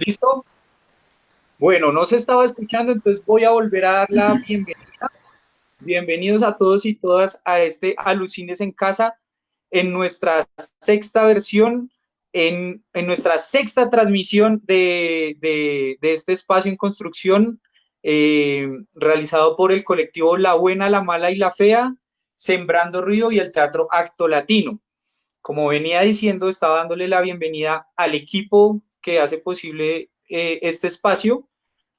¿Listo? Bueno, no se estaba escuchando, entonces voy a volver a dar la bienvenida. Bienvenidos a todos y todas a este Alucines en Casa, en nuestra sexta versión, en nuestra sexta transmisión de este espacio en construcción, realizado por el colectivo La Buena, la Mala y la Fea, Sembrando Río y el Teatro Acto Latino. Como venía diciendo, estaba dándole la bienvenida al equipo que hace posible este espacio,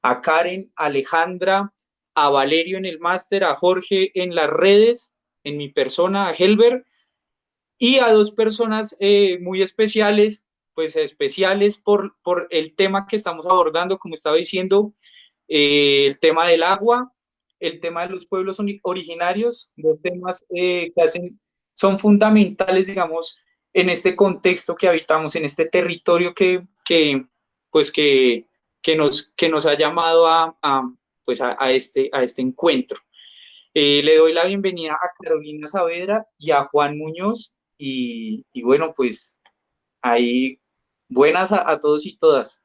a Karen, a Alejandra, a Valerio en el máster, a Jorge en las redes, en mi persona, a Helber, y a dos personas muy especiales, pues especiales por el tema que estamos abordando, como estaba diciendo, el tema del agua, el tema de los pueblos originarios, dos temas que son fundamentales, digamos, en este contexto que habitamos, en este territorio pues que nos ha llamado pues a este encuentro. Le doy la bienvenida a Carolina Saavedra y a Juan Muñoz y bueno, pues ahí buenas a todos y todas.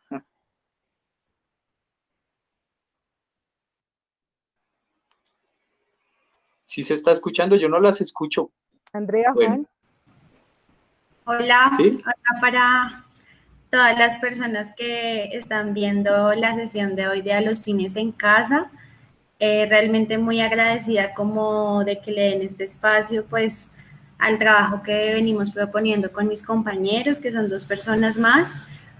Si se está escuchando, yo no las escucho. Andrea, Bueno, Juan. Hola, ¿sí? hola para todas las personas que están viendo la sesión de hoy de A los Cines en Casa. Realmente muy agradecida como de que le den este espacio pues al trabajo que venimos proponiendo con mis compañeros, que son dos personas más,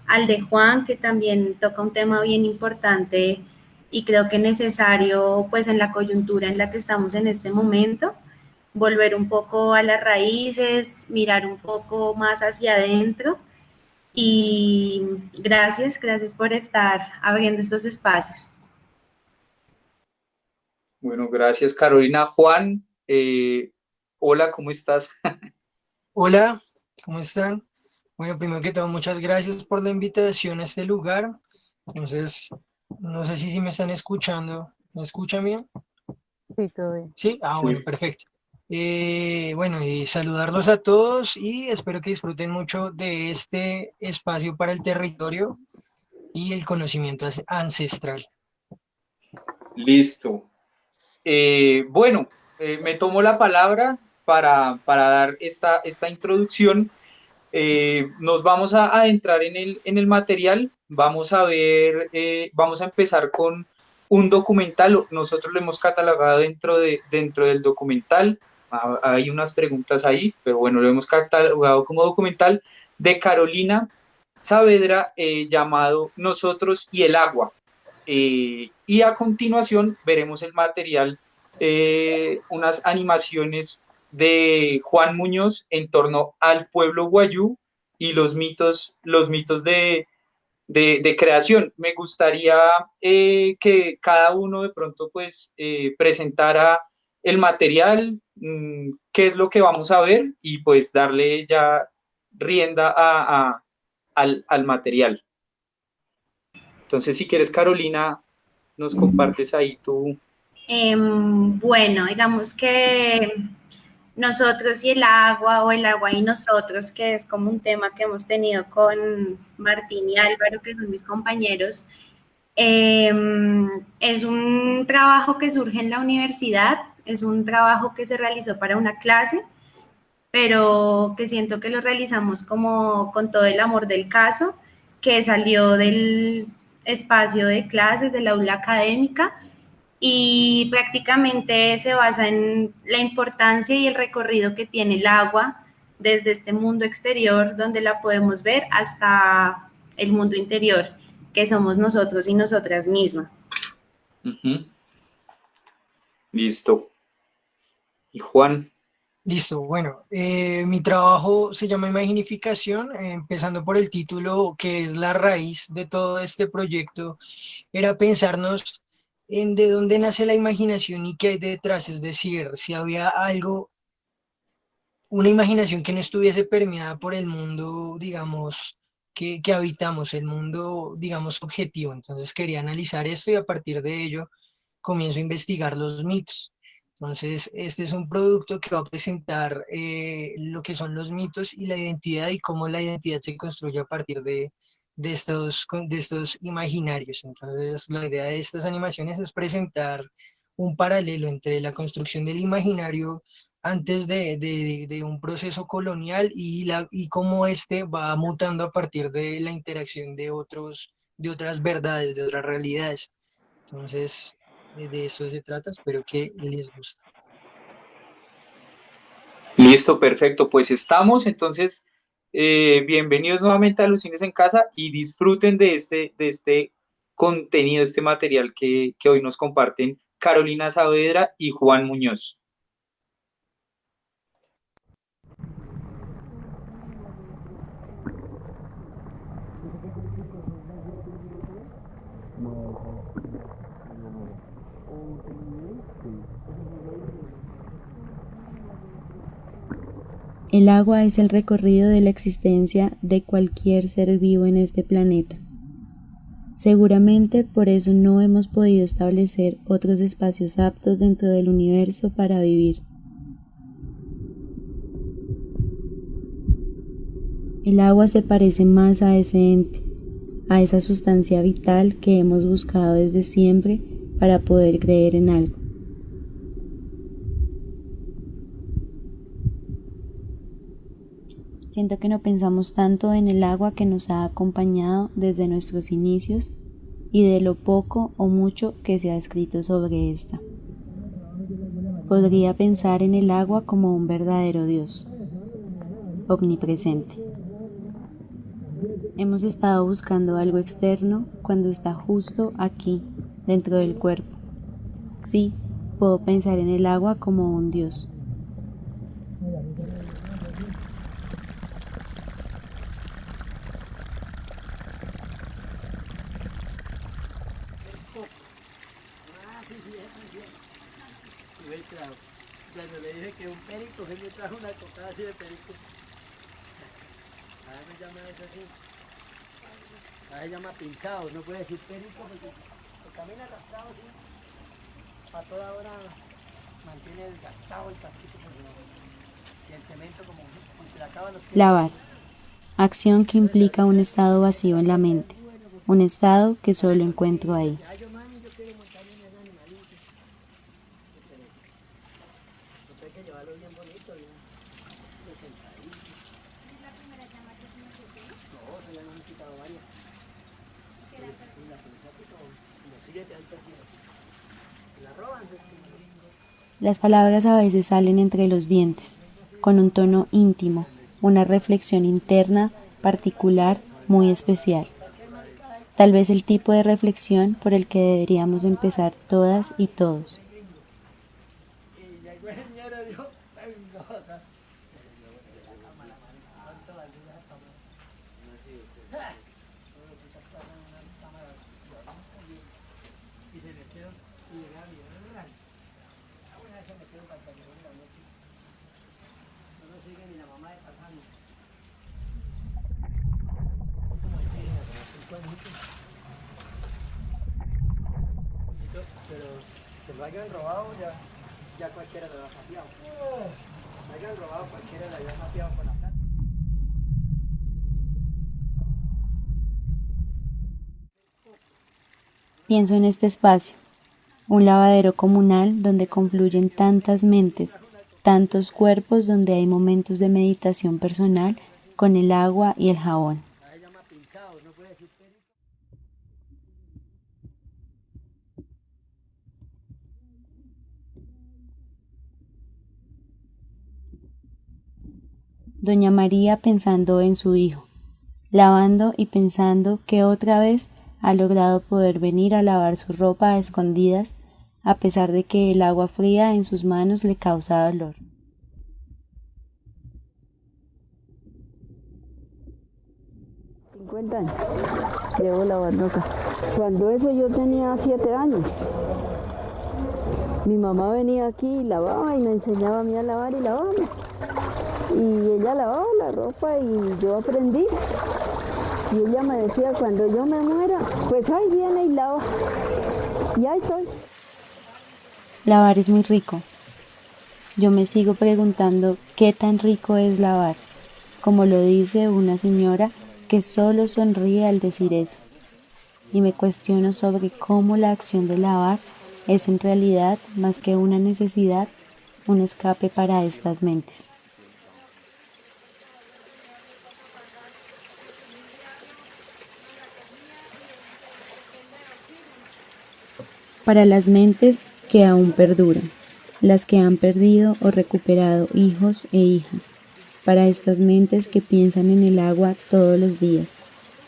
al de Juan, que también toca un tema bien importante y creo que necesario pues en la coyuntura en la que estamos en este momento, volver un poco a las raíces, mirar un poco más hacia adentro y gracias por estar abriendo estos espacios. Bueno, gracias Carolina. Juan, hola, ¿cómo estás? Hola, ¿cómo están? Bueno, primero que todo, muchas gracias por la invitación a este lugar. Entonces, no sé si me están escuchando. ¿Me escuchan bien? Sí, todo bien. Sí, bueno, Sí. perfecto. Bueno, y saludarlos a todos y espero que disfruten mucho de este espacio para el territorio y el conocimiento ancestral. Listo. Bueno, me tomo la palabra para dar esta introducción. Nos vamos a adentrar en el material, vamos a ver, vamos a empezar con un documental, nosotros lo hemos catalogado dentro del documental, hay unas preguntas ahí, pero bueno, lo hemos catalogado como documental de Carolina Saavedra, llamado Nosotros y el agua. Y a continuación veremos el material, unas animaciones de Juan Muñoz en torno al pueblo guayú y los mitos de creación. Me gustaría que cada uno de pronto pues presentara el material, qué es lo que vamos a ver y pues darle ya rienda al material. Entonces, si quieres, Carolina, nos compartes ahí tú. Bueno, digamos que nosotros y el agua o el agua y nosotros, que es como un tema que hemos tenido con Martín y Álvaro, que son mis compañeros, eh, es un trabajo que surge en la universidad, es un trabajo que se realizó para una clase, pero que siento que lo realizamos como con todo el amor del caso, que salió del espacio de clases, del aula académica, y prácticamente se basa en la importancia y el recorrido que tiene el agua desde este mundo exterior donde la podemos ver hasta el mundo interior que somos nosotros y nosotras mismas. Ujú. Listo. Y Juan, Listo, bueno, mi trabajo se llama Imaginificación, empezando por el título que es la raíz de todo este proyecto, era pensarnos en de dónde nace la imaginación y qué hay detrás, es decir, si había algo, una imaginación que no estuviese permeada por el mundo, digamos, que habitamos, el mundo, digamos, objetivo. Entonces quería analizar esto y a partir de ello comienzo a investigar los mitos. Entonces, este es un producto que va a presentar lo que son los mitos y la identidad y cómo la identidad se construye a partir de estos imaginarios. Entonces, la idea de estas animaciones es presentar un paralelo entre la construcción del imaginario antes de un proceso colonial y cómo este va mutando a partir de la interacción de otras verdades, de otras realidades. Entonces, de eso se trata. Espero que les guste. Listo, perfecto. Pues estamos, entonces, bienvenidos nuevamente a Alucines en Casa y disfruten de este contenido, este material que hoy nos comparten Carolina Saavedra y Juan Muñoz. El agua es el recorrido de la existencia de cualquier ser vivo en este planeta. Seguramente por eso no hemos podido establecer otros espacios aptos dentro del universo para vivir. El agua se parece más a ese ente, a esa sustancia vital que hemos buscado desde siempre para poder creer en algo. Siento que no pensamos tanto en el agua que nos ha acompañado desde nuestros inicios y de lo poco o mucho que se ha escrito sobre esta. Podría pensar en el agua como un verdadero Dios, omnipresente. Hemos estado buscando algo externo cuando está justo aquí, dentro del cuerpo. Sí, puedo pensar en el agua como un Dios. Cuando le dije que un perico, él me trajo una cocada así de perico. A ver, me llama eso así. A ver, se llama pincado, no puede decir perico porque camina arrastrado así. A toda hora mantiene desgastado el casquito y el cemento como se le acaban los kilos. Lavar. Acción que implica un estado vacío en la mente. Un estado que solo encuentro ahí. Las palabras a veces salen entre los dientes, con un tono íntimo, una reflexión interna particular, muy especial. Tal vez el tipo de reflexión por el que deberíamos empezar todas y todos. Pero que lo hayan robado ya cualquiera lo había sapeado. Lo hayan robado cualquiera lo había sapeado con la plata. Pienso en este espacio, un lavadero comunal donde confluyen tantas mentes, tantos cuerpos donde hay momentos de meditación personal con el agua y el jabón. Doña María pensando en su hijo, lavando y pensando que otra vez ha logrado poder venir a lavar su ropa a escondidas, a pesar de que el agua fría en sus manos le causa dolor. $50 llevo lavando acá. Cuando eso yo tenía 7 años. Mi mamá venía aquí y lavaba y me enseñaba a mí a lavar y lavábamos. Y ella lavaba la ropa y yo aprendí. Y ella me decía, cuando yo me muera, pues ahí viene y lava. Y ahí estoy. Lavar es muy rico. Yo me sigo preguntando qué tan rico es lavar. Como lo dice una señora que solo sonríe al decir eso, y me cuestiono sobre cómo la acción de lavar es en realidad más que una necesidad, un escape para estas mentes. Para las mentes que aún perduran, las que han perdido o recuperado hijos e hijas, para estas mentes que piensan en el agua todos los días,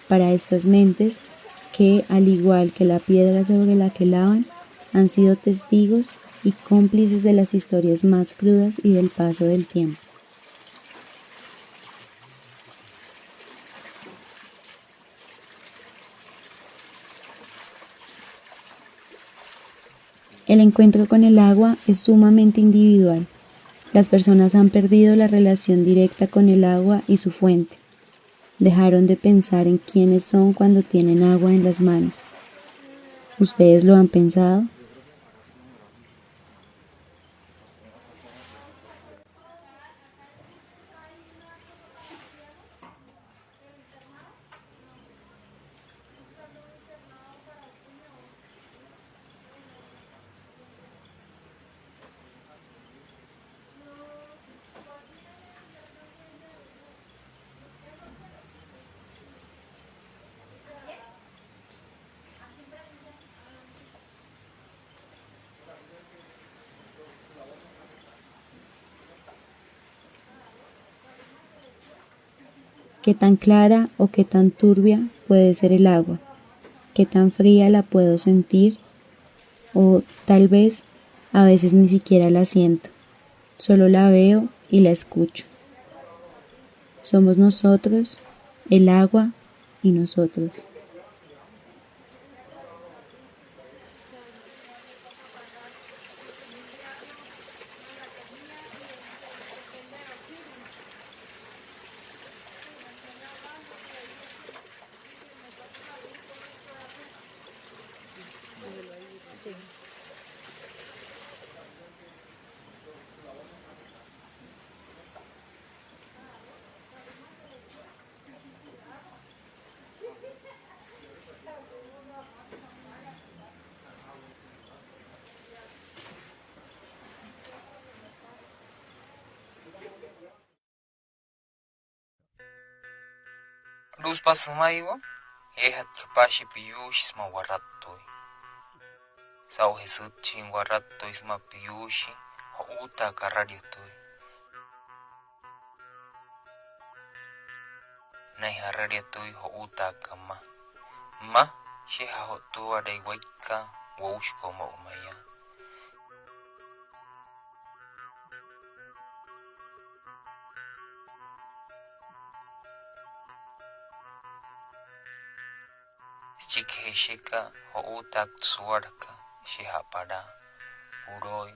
para estas mentes que, al igual que la piedra sobre la que lavan, han sido testigos y cómplices de las historias más crudas y del paso del tiempo. El encuentro con el agua es sumamente individual. Las personas han perdido la relación directa con el agua y su fuente. Dejaron de pensar en quiénes son cuando tienen agua en las manos. ¿Ustedes lo han pensado? ¿Qué tan clara o qué tan turbia puede ser el agua? ¿Qué tan fría la puedo sentir? O tal vez a veces ni siquiera la siento, solo la veo y la escucho. Somos nosotros, el agua y nosotros. Luz pasumaiwa, ehat kapashi piyush isma waratoy. Sao Jesús chin waratoy isma piyushi, ho uta karariatoy. Nay harariatoy ho uta kama. Ma, sheha ho tuwa day waika, waush koma umaya. Chikhe shika ho utak suarka sheha pada puroy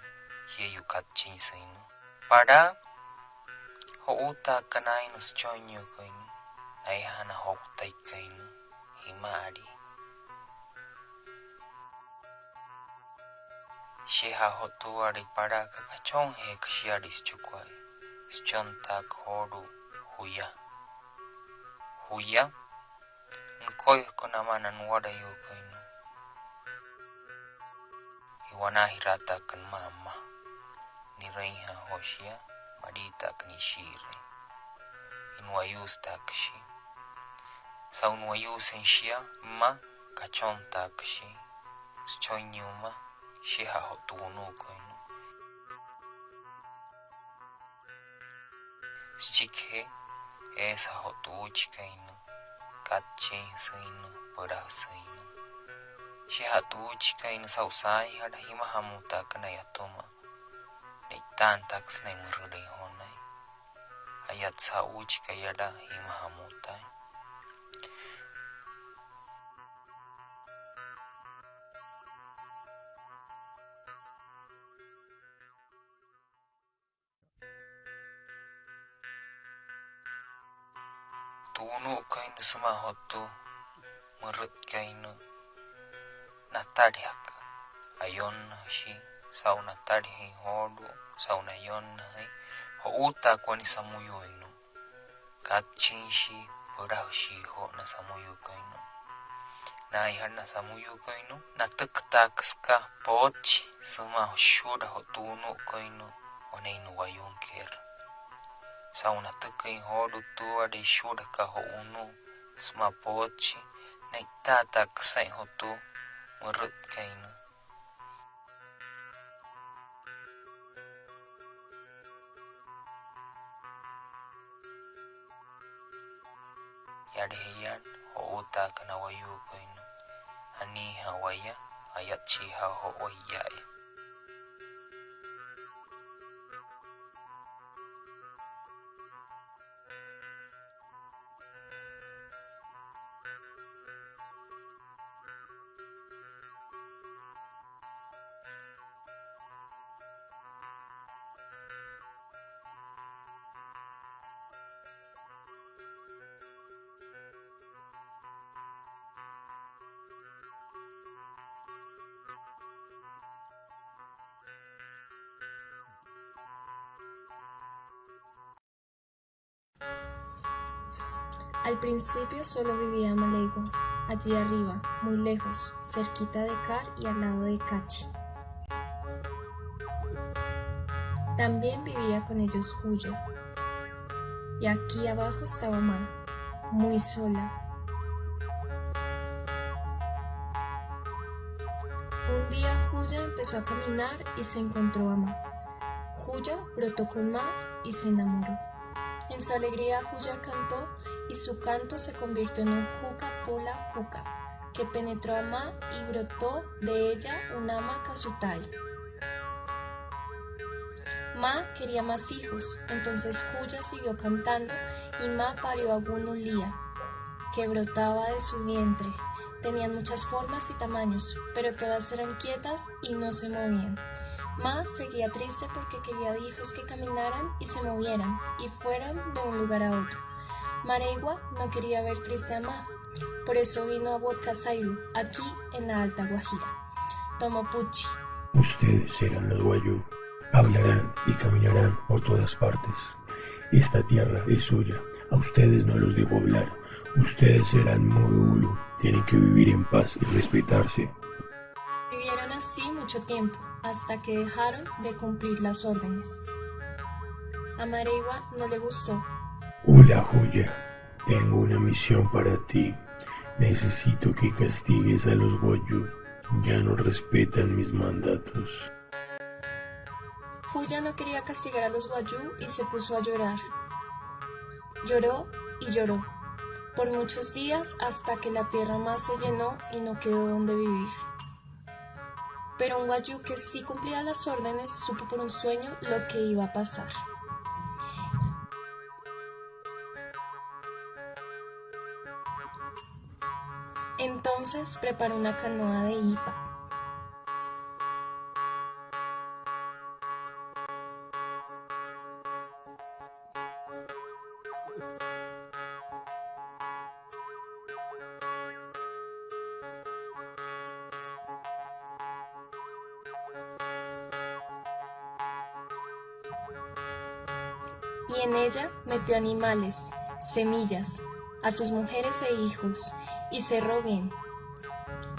yeyu katchin sainu. Pada ho utak kanainu schonyo kainu naihana hoktai kainu himari. Sheha ho tuari pada kakachon he kshiaris chukwai schontak horu huya. Huya nkoy konamana nuwada yo kainu. Iwana hirata kan mama. Ni reiha hoshia madita kan shire. Inuayus takshi. Sa unuayus enshia ma kachon takshi. Schonyuma sheha hotunu kainu. Schikhe esa hotuchi kainu. Katchin sainu pura sainu. Sheha tuchi kainu sausai hada hima hamuta kana yatoma. Neitan taks na murudai honai. Ayat sa uchi kayada hima hamuta. Tunu kainu suma hotu murut kainu natadiak ayon shi sau natadi hodu sau nayon hai ho uta kwani samuyo inu katchin shi pura shiho na samuyu kainu. Na ihar na samuyu kainu na tuktakska pochi suma shura hotunu kainu oneinu wayunker. Sauna tukai hodu tua de shura ka hounu suma pochi na itata ksai hotu murut kainu. Yadhiyan houta kana wayu kainu. Ani hawaya ayat chiha ho oyae. Al principio solo vivía Malego, allí arriba, muy lejos, cerquita de Car y al lado de Cachi. También vivía con ellos Huya. Y aquí abajo estaba Ma, muy sola. Un día Huya empezó a caminar y se encontró a Ma. Huya brotó con Ma y se enamoró. En su alegría Huya cantó y su canto se convirtió en un juca pula juca, que penetró a Ma y brotó de ella un ama Kasutai. Ma quería más hijos, entonces Huya siguió cantando y Ma parió a Gunulía, que brotaba de su vientre. Tenían muchas formas y tamaños, pero todas eran quietas y no se movían. Ma seguía triste porque quería hijos que caminaran y se movieran y fueran de un lugar a otro. Maregua no quería ver triste a Ma, por eso vino a Botkazairu, aquí en la Alta Guajira. Tomopuchi. Ustedes serán los Wayuu, hablarán y caminarán por todas partes. Esta tierra es suya, a ustedes no los debo hablar. Ustedes serán Moeulu, tienen que vivir en paz y respetarse. Vivieron así mucho tiempo, hasta que dejaron de cumplir las órdenes. A Maregua no le gustó. Hola, Huya, tengo una misión para ti. Necesito que castigues a los Wayuu. Ya no respetan mis mandatos. Huya no quería castigar a los Wayuu y se puso a llorar. Lloró y lloró, por muchos días hasta que la tierra más se llenó y no quedó donde vivir. Pero un Wayuu que sí cumplía las órdenes supo por un sueño lo que iba a pasar. Entonces preparó una canoa de Ipa. Y en ella metió animales, semillas, a sus mujeres e hijos, y cerró bien.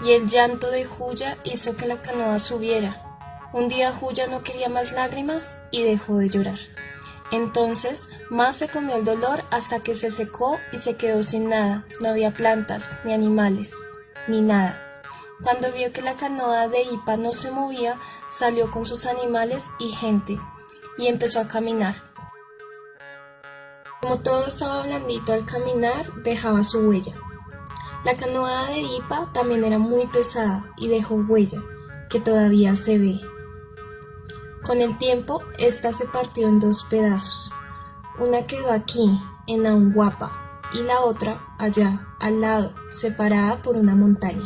Y el llanto de Huya hizo que la canoa subiera. Un día Huya no quería más lágrimas y dejó de llorar. Entonces Ma se comió el dolor hasta que se secó y se quedó sin nada. No había plantas, ni animales, ni nada. Cuando vio que la canoa de Ipa no se movía, salió con sus animales y gente, y empezó a caminar. Como todo estaba blandito al caminar, dejaba su huella. La canoa de Ipa también era muy pesada y dejó huella, que todavía se ve. Con el tiempo, esta se partió en dos pedazos. Una quedó aquí, en Aunguapa, y la otra allá, al lado, separada por una montaña.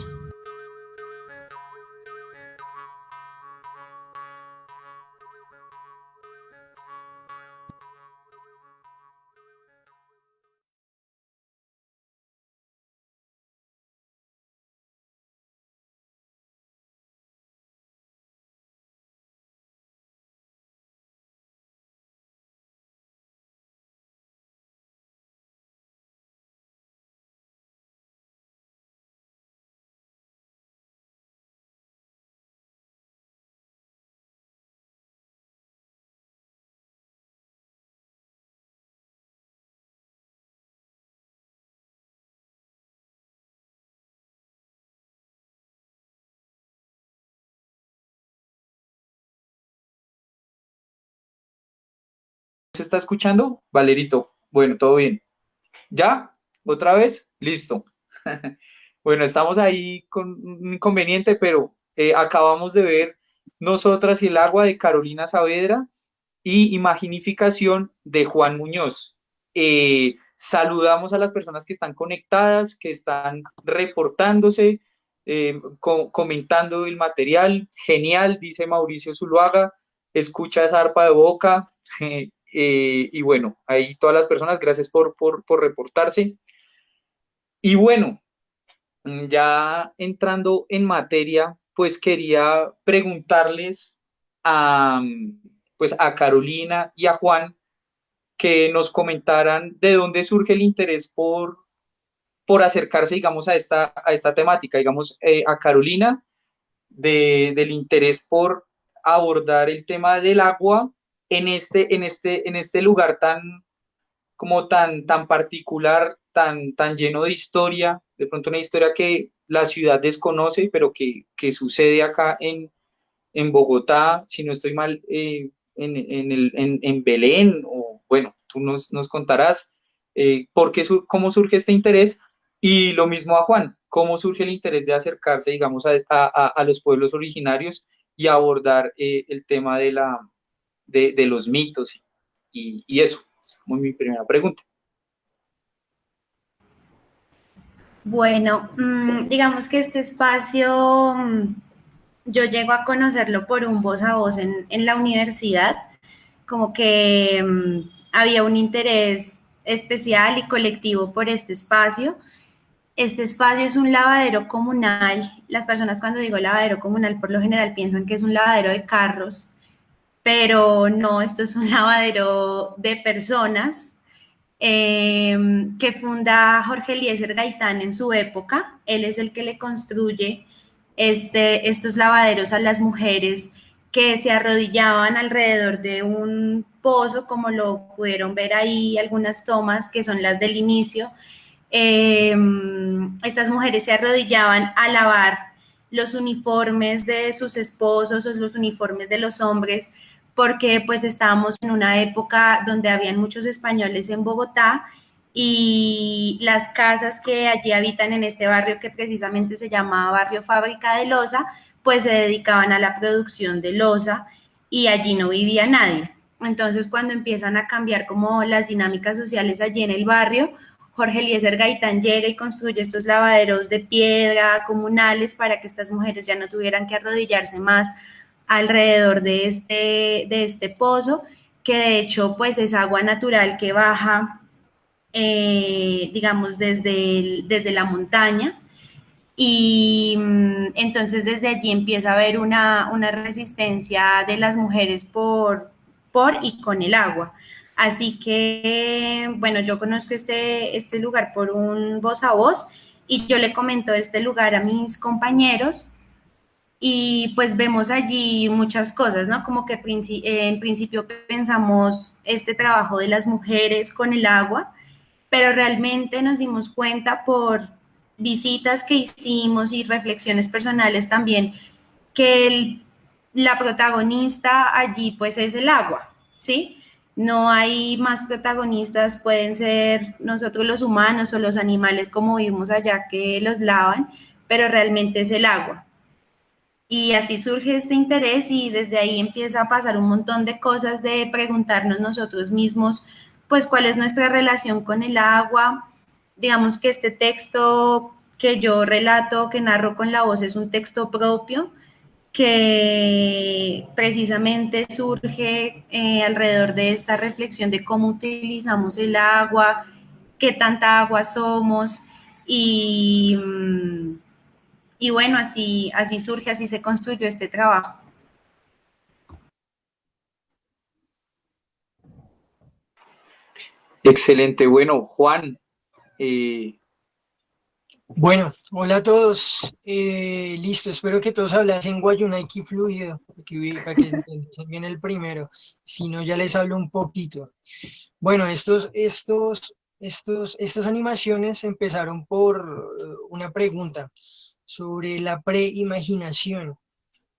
se está escuchando? Valerito, bueno, todo bien. ¿Ya? ¿Otra vez? Listo. Bueno, estamos ahí con un inconveniente, pero acabamos de ver Nosotras y el agua de Carolina Saavedra y Imaginificación de Juan Muñoz. Saludamos a las personas que están conectadas, que están reportándose, comentando el material. Genial, dice Mauricio Zuluaga, escucha esa arpa de boca. Y bueno, ahí todas las personas, gracias por reportarse. Y bueno, ya entrando en materia, pues quería preguntarles a, pues a Carolina y a Juan que nos comentaran de dónde surge el interés por acercarse, digamos, a esta temática. Digamos, a Carolina, del interés por abordar el tema del agua en este lugar tan particular, tan lleno de historia, de pronto una historia que la ciudad desconoce, pero que sucede acá en Bogotá, si no estoy mal, en Belén, o bueno, tú nos contarás cómo surge este interés, y lo mismo a Juan, cómo surge el interés de acercarse, digamos, a los pueblos originarios y abordar el tema de los mitos y eso. Es como mi primera pregunta. Bueno, digamos que este espacio yo llego a conocerlo por un voz a voz en la universidad, como que había un interés especial y colectivo por este espacio. Este espacio es un lavadero comunal. Las personas cuando digo lavadero comunal por lo general piensan que es un lavadero de carros, pero no, esto es un lavadero de personas que funda Jorge Eliezer Gaitán en su época. Él es el que le construye estos lavaderos a las mujeres que se arrodillaban alrededor de un pozo, como lo pudieron ver ahí, algunas tomas que son las del inicio. Estas mujeres se arrodillaban a lavar los uniformes de sus esposos o los uniformes de los hombres, porque pues estábamos en una época donde habían muchos españoles en Bogotá y las casas que allí habitan en este barrio, que precisamente se llamaba Barrio Fábrica de Loza, pues se dedicaban a la producción de loza y allí no vivía nadie. Entonces, cuando empiezan a cambiar como las dinámicas sociales allí en el barrio, Jorge Eliezer Gaitán llega y construye estos lavaderos de piedra comunales para que estas mujeres ya no tuvieran que arrodillarse más alrededor de este pozo, que de hecho pues es agua natural que baja, digamos, desde la montaña. Y entonces desde allí empieza a haber una resistencia de las mujeres por y con el agua. Así que, bueno, yo conozco este lugar por un voz a voz y yo le comento este lugar a mis compañeros y pues vemos allí muchas cosas, ¿no? Como que en principio pensamos este trabajo de las mujeres con el agua, pero realmente nos dimos cuenta por visitas que hicimos y reflexiones personales también que la protagonista allí pues es el agua, ¿sí? No hay más protagonistas, pueden ser nosotros los humanos o los animales como vimos allá que los lavan, pero realmente es el agua. Y así surge este interés y desde ahí empieza a pasar un montón de cosas, de preguntarnos nosotros mismos, pues cuál es nuestra relación con el agua. Digamos que este texto que yo relato, que narro con la voz, es un texto propio que precisamente surge alrededor de esta reflexión de cómo utilizamos el agua, qué tanta agua somos y bueno, así surge, así se construyó este trabajo. Excelente. Bueno, Juan. Bueno, hola a todos. Listo, espero que todos hablasen guayunaiki fluido, para que entiendan bien el primero. Si no, ya les hablo un poquito. Bueno, estas animaciones empezaron por una pregunta sobre la preimaginación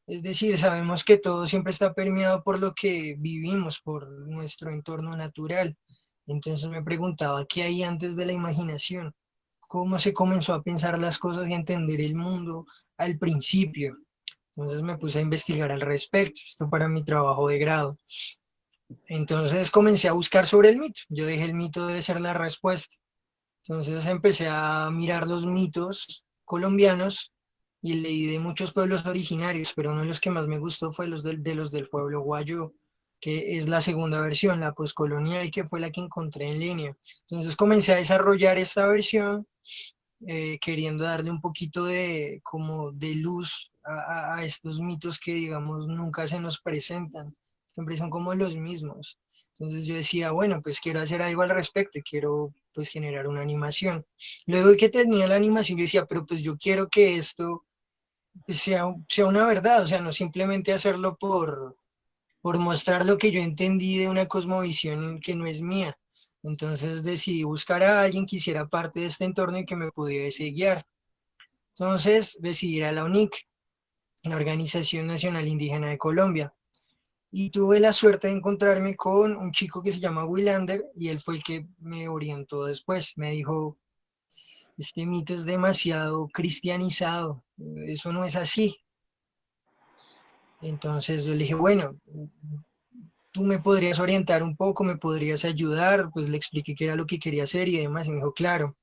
Es decir, sabemos que todo siempre está permeado por lo que vivimos, por nuestro entorno natural. Entonces me preguntaba, ¿qué hay antes de la imaginación? ¿Cómo se comenzó a pensar las cosas y a entender el mundo al principio? Entonces me puse a investigar al respecto, esto para mi trabajo de grado. Entonces comencé a buscar sobre el mito. Yo dije, el mito debe ser la respuesta. Entonces empecé a mirar los mitos colombianos y leí de muchos pueblos originarios, pero uno de los que más me gustó fue los del pueblo Guayú, que es la segunda versión, la poscolonial, que fue la que encontré en línea. Entonces comencé a desarrollar esta versión, queriendo darle un poquito de, como de luz a estos mitos que, digamos, nunca se nos presentan, siempre son como los mismos. Entonces yo decía, bueno, pues quiero hacer algo al respecto y quiero pues generar una animación. Luego de que tenía la animación, yo decía, pero pues yo quiero que esto sea una verdad, o sea, no simplemente hacerlo por mostrar lo que yo entendí de una cosmovisión que no es mía. Entonces decidí buscar a alguien que hiciera parte de este entorno y que me pudiese guiar. Entonces decidí ir a la UNIC, la Organización Nacional Indígena de Colombia, y tuve la suerte de encontrarme con un chico que se llama Willander y él fue el que me orientó después. Me dijo, este mito es demasiado cristianizado, eso no es así. Entonces yo le dije, bueno, tú me podrías orientar un poco, me podrías ayudar, pues le expliqué qué era lo que quería hacer y demás, y me dijo, claro.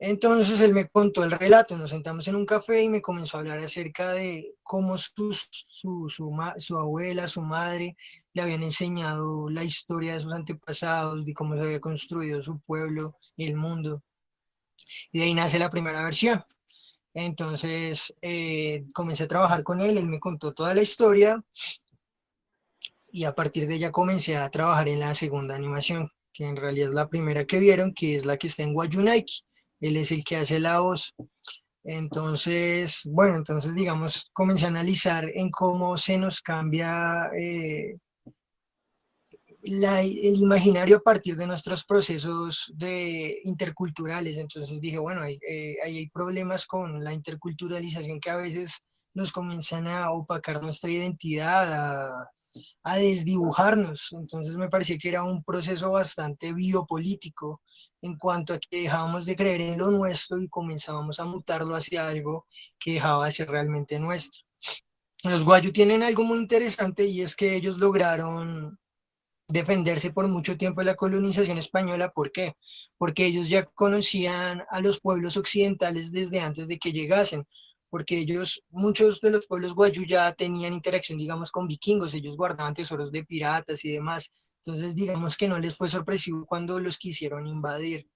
Entonces él me contó el relato, nos sentamos en un café y me comenzó a hablar acerca de cómo su abuela, su madre, le habían enseñado la historia de sus antepasados, de cómo se había construido su pueblo y el mundo. Y de ahí nace la primera versión. Entonces comencé a trabajar con él me contó toda la historia y a partir de ella comencé a trabajar en la segunda animación, que en realidad es la primera que vieron, que es la que está en Wayunaiki. Él es el que hace la voz. Entonces, bueno, entonces digamos, comencé a analizar en cómo se nos cambia el imaginario a partir de nuestros procesos interculturales. Entonces dije, bueno, ahí hay problemas con la interculturalización que a veces nos comienzan a opacar nuestra identidad, a desdibujarnos. Entonces me parecía que era un proceso bastante biopolítico en cuanto a que dejábamos de creer en lo nuestro y comenzábamos a mutarlo hacia algo que dejaba de ser realmente nuestro. Los guayú tienen algo muy interesante y es que ellos lograron defenderse por mucho tiempo de la colonización española. ¿Por qué? Porque ellos ya conocían a los pueblos occidentales desde antes de que llegasen, porque ellos, muchos de los pueblos guayú ya tenían interacción, digamos, con vikingos, ellos guardaban tesoros de piratas y demás, entonces digamos que no les fue sorpresivo cuando los quisieron invadir.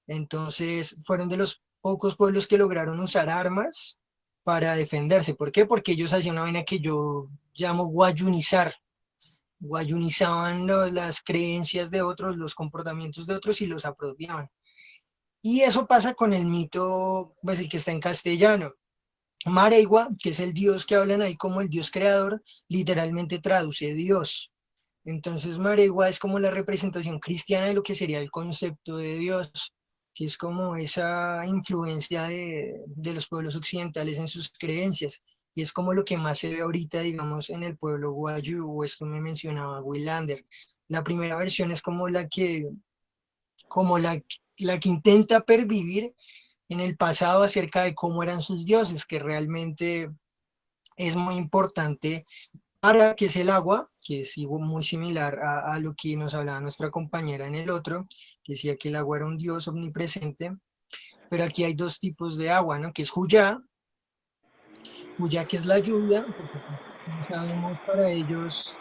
Entonces fueron de los pocos pueblos que lograron usar armas para defenderse. ¿Por qué? Porque ellos hacían una vaina que yo llamo guayunizar. Guayunizaban las creencias de otros, los comportamientos de otros y los apropiaban. Y eso pasa con el mito, pues el que está en castellano. Maregua, que es el dios que hablan ahí como el dios creador, literalmente traduce Dios. Entonces Maregua es como la representación cristiana de lo que sería el concepto de Dios, que es como esa influencia de los pueblos occidentales en sus creencias. Y es como lo que más se ve ahorita, digamos, en el pueblo guayú, o esto me mencionaba Willander. La primera versión es como la que intenta pervivir en el pasado acerca de cómo eran sus dioses, que realmente es muy importante para que es el agua, que es muy similar a lo que nos hablaba nuestra compañera en el otro, que decía que el agua era un dios omnipresente, pero aquí hay dos tipos de agua, ¿no? Que es Juyá, que es la lluvia, porque como sabemos para ellos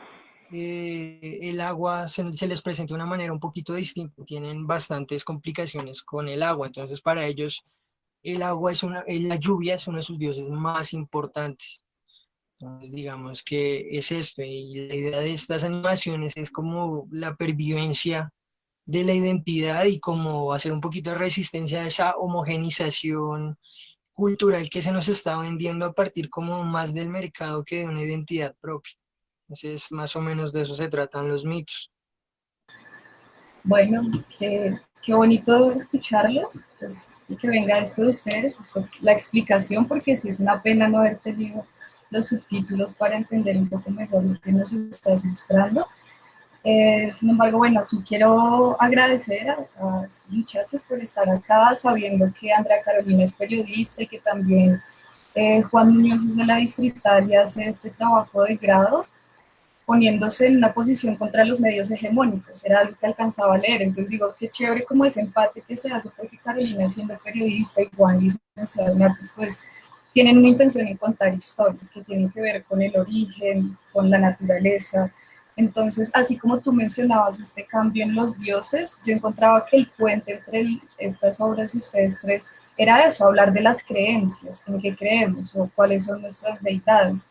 el agua se les presenta de una manera un poquito distinta, tienen bastantes complicaciones con el agua, entonces para ellos el agua la lluvia es uno de sus dioses más importantes. Entonces digamos que es esto, y la idea de estas animaciones es como la pervivencia de la identidad y como hacer un poquito de resistencia a esa homogenización cultural que se nos está vendiendo a partir como más del mercado que de una identidad propia. Entonces, más o menos de eso se tratan los mitos. Bueno, qué bonito escucharlos, pues, y que venga esto de ustedes, la explicación, porque sí es una pena no haber tenido los subtítulos para entender un poco mejor lo que nos estás mostrando. Sin embargo, bueno, aquí quiero agradecer a estos muchachos por estar acá, sabiendo que Andrea Carolina es periodista y que también Juan Muñoz es de la Distrital y hace este trabajo de grado, poniéndose en una posición contra los medios hegemónicos, era algo que alcanzaba a leer. Entonces digo, qué chévere como ese empate que se hace, porque Carolina, siendo periodista, y Juan, licenciado en artes, pues tienen una intención en contar historias que tienen que ver con el origen, con la naturaleza. Entonces, así como tú mencionabas este cambio en los dioses, yo encontraba que el puente entre estas obras de ustedes tres era eso, hablar de las creencias, en qué creemos o cuáles son nuestras deidades.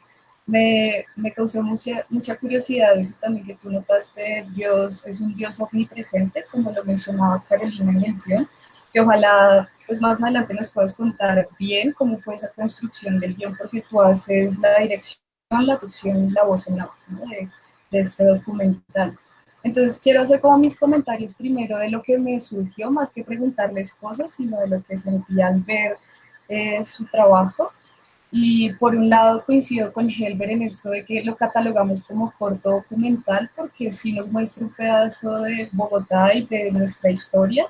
Me causó mucha curiosidad eso también que tú notaste, Dios es un Dios omnipresente, como lo mencionaba Carolina en el guión, que ojalá pues más adelante nos puedas contar bien cómo fue esa construcción del guión, porque tú haces la dirección, la producción y la voz en off, ¿no? de este documental. Entonces quiero hacer como mis comentarios primero de lo que me surgió, más que preguntarles cosas, sino de lo que sentí al ver su trabajo. Y por un lado coincido con Helber en esto de que lo catalogamos como corto documental porque sí nos muestra un pedazo de Bogotá y de nuestra historia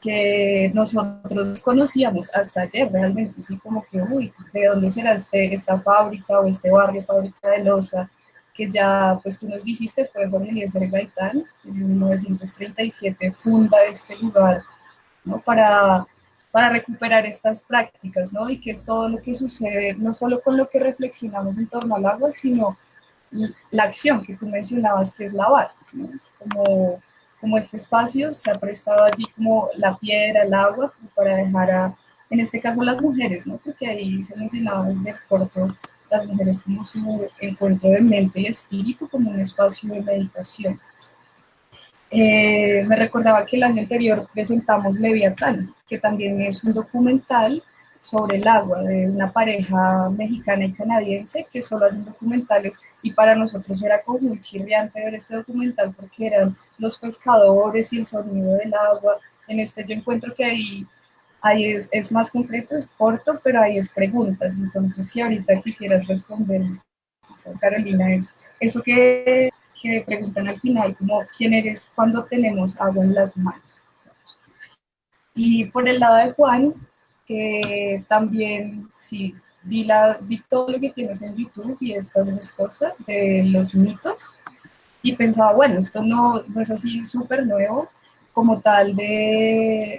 que nosotros conocíamos hasta ayer realmente, así como que, uy, ¿de dónde será esta fábrica o este barrio, fábrica de loza? Que ya, pues tú nos dijiste, fue Jorge Eliezer Gaitán, que en 1937 funda este lugar, ¿no? Para recuperar estas prácticas, ¿no? Y que es todo lo que sucede, no solo con lo que reflexionamos en torno al agua, sino la acción que tú mencionabas, que es lavar, ¿no? Como este espacio se ha prestado allí como la piedra, el agua, para dejar en este caso las mujeres, ¿no? Porque ahí se mencionaba desde el corto las mujeres como su encuentro de mente y espíritu, como un espacio de meditación. Me recordaba que el año anterior presentamos Leviatán, que también es un documental sobre el agua de una pareja mexicana y canadiense que solo hacen documentales, y para nosotros era como muy chirriante ver este documental porque eran los pescadores y el sonido del agua. En este yo encuentro que ahí es más concreto, es corto, pero ahí es preguntas. Entonces, si ahorita quisieras responder, Carolina, es eso que preguntan al final, como quién eres cuando tenemos agua en las manos. Y por el lado de Juan, que también, sí, vi todo lo que tienes en YouTube y estas dos cosas de los mitos, y pensaba, bueno, esto no es así súper nuevo, como tal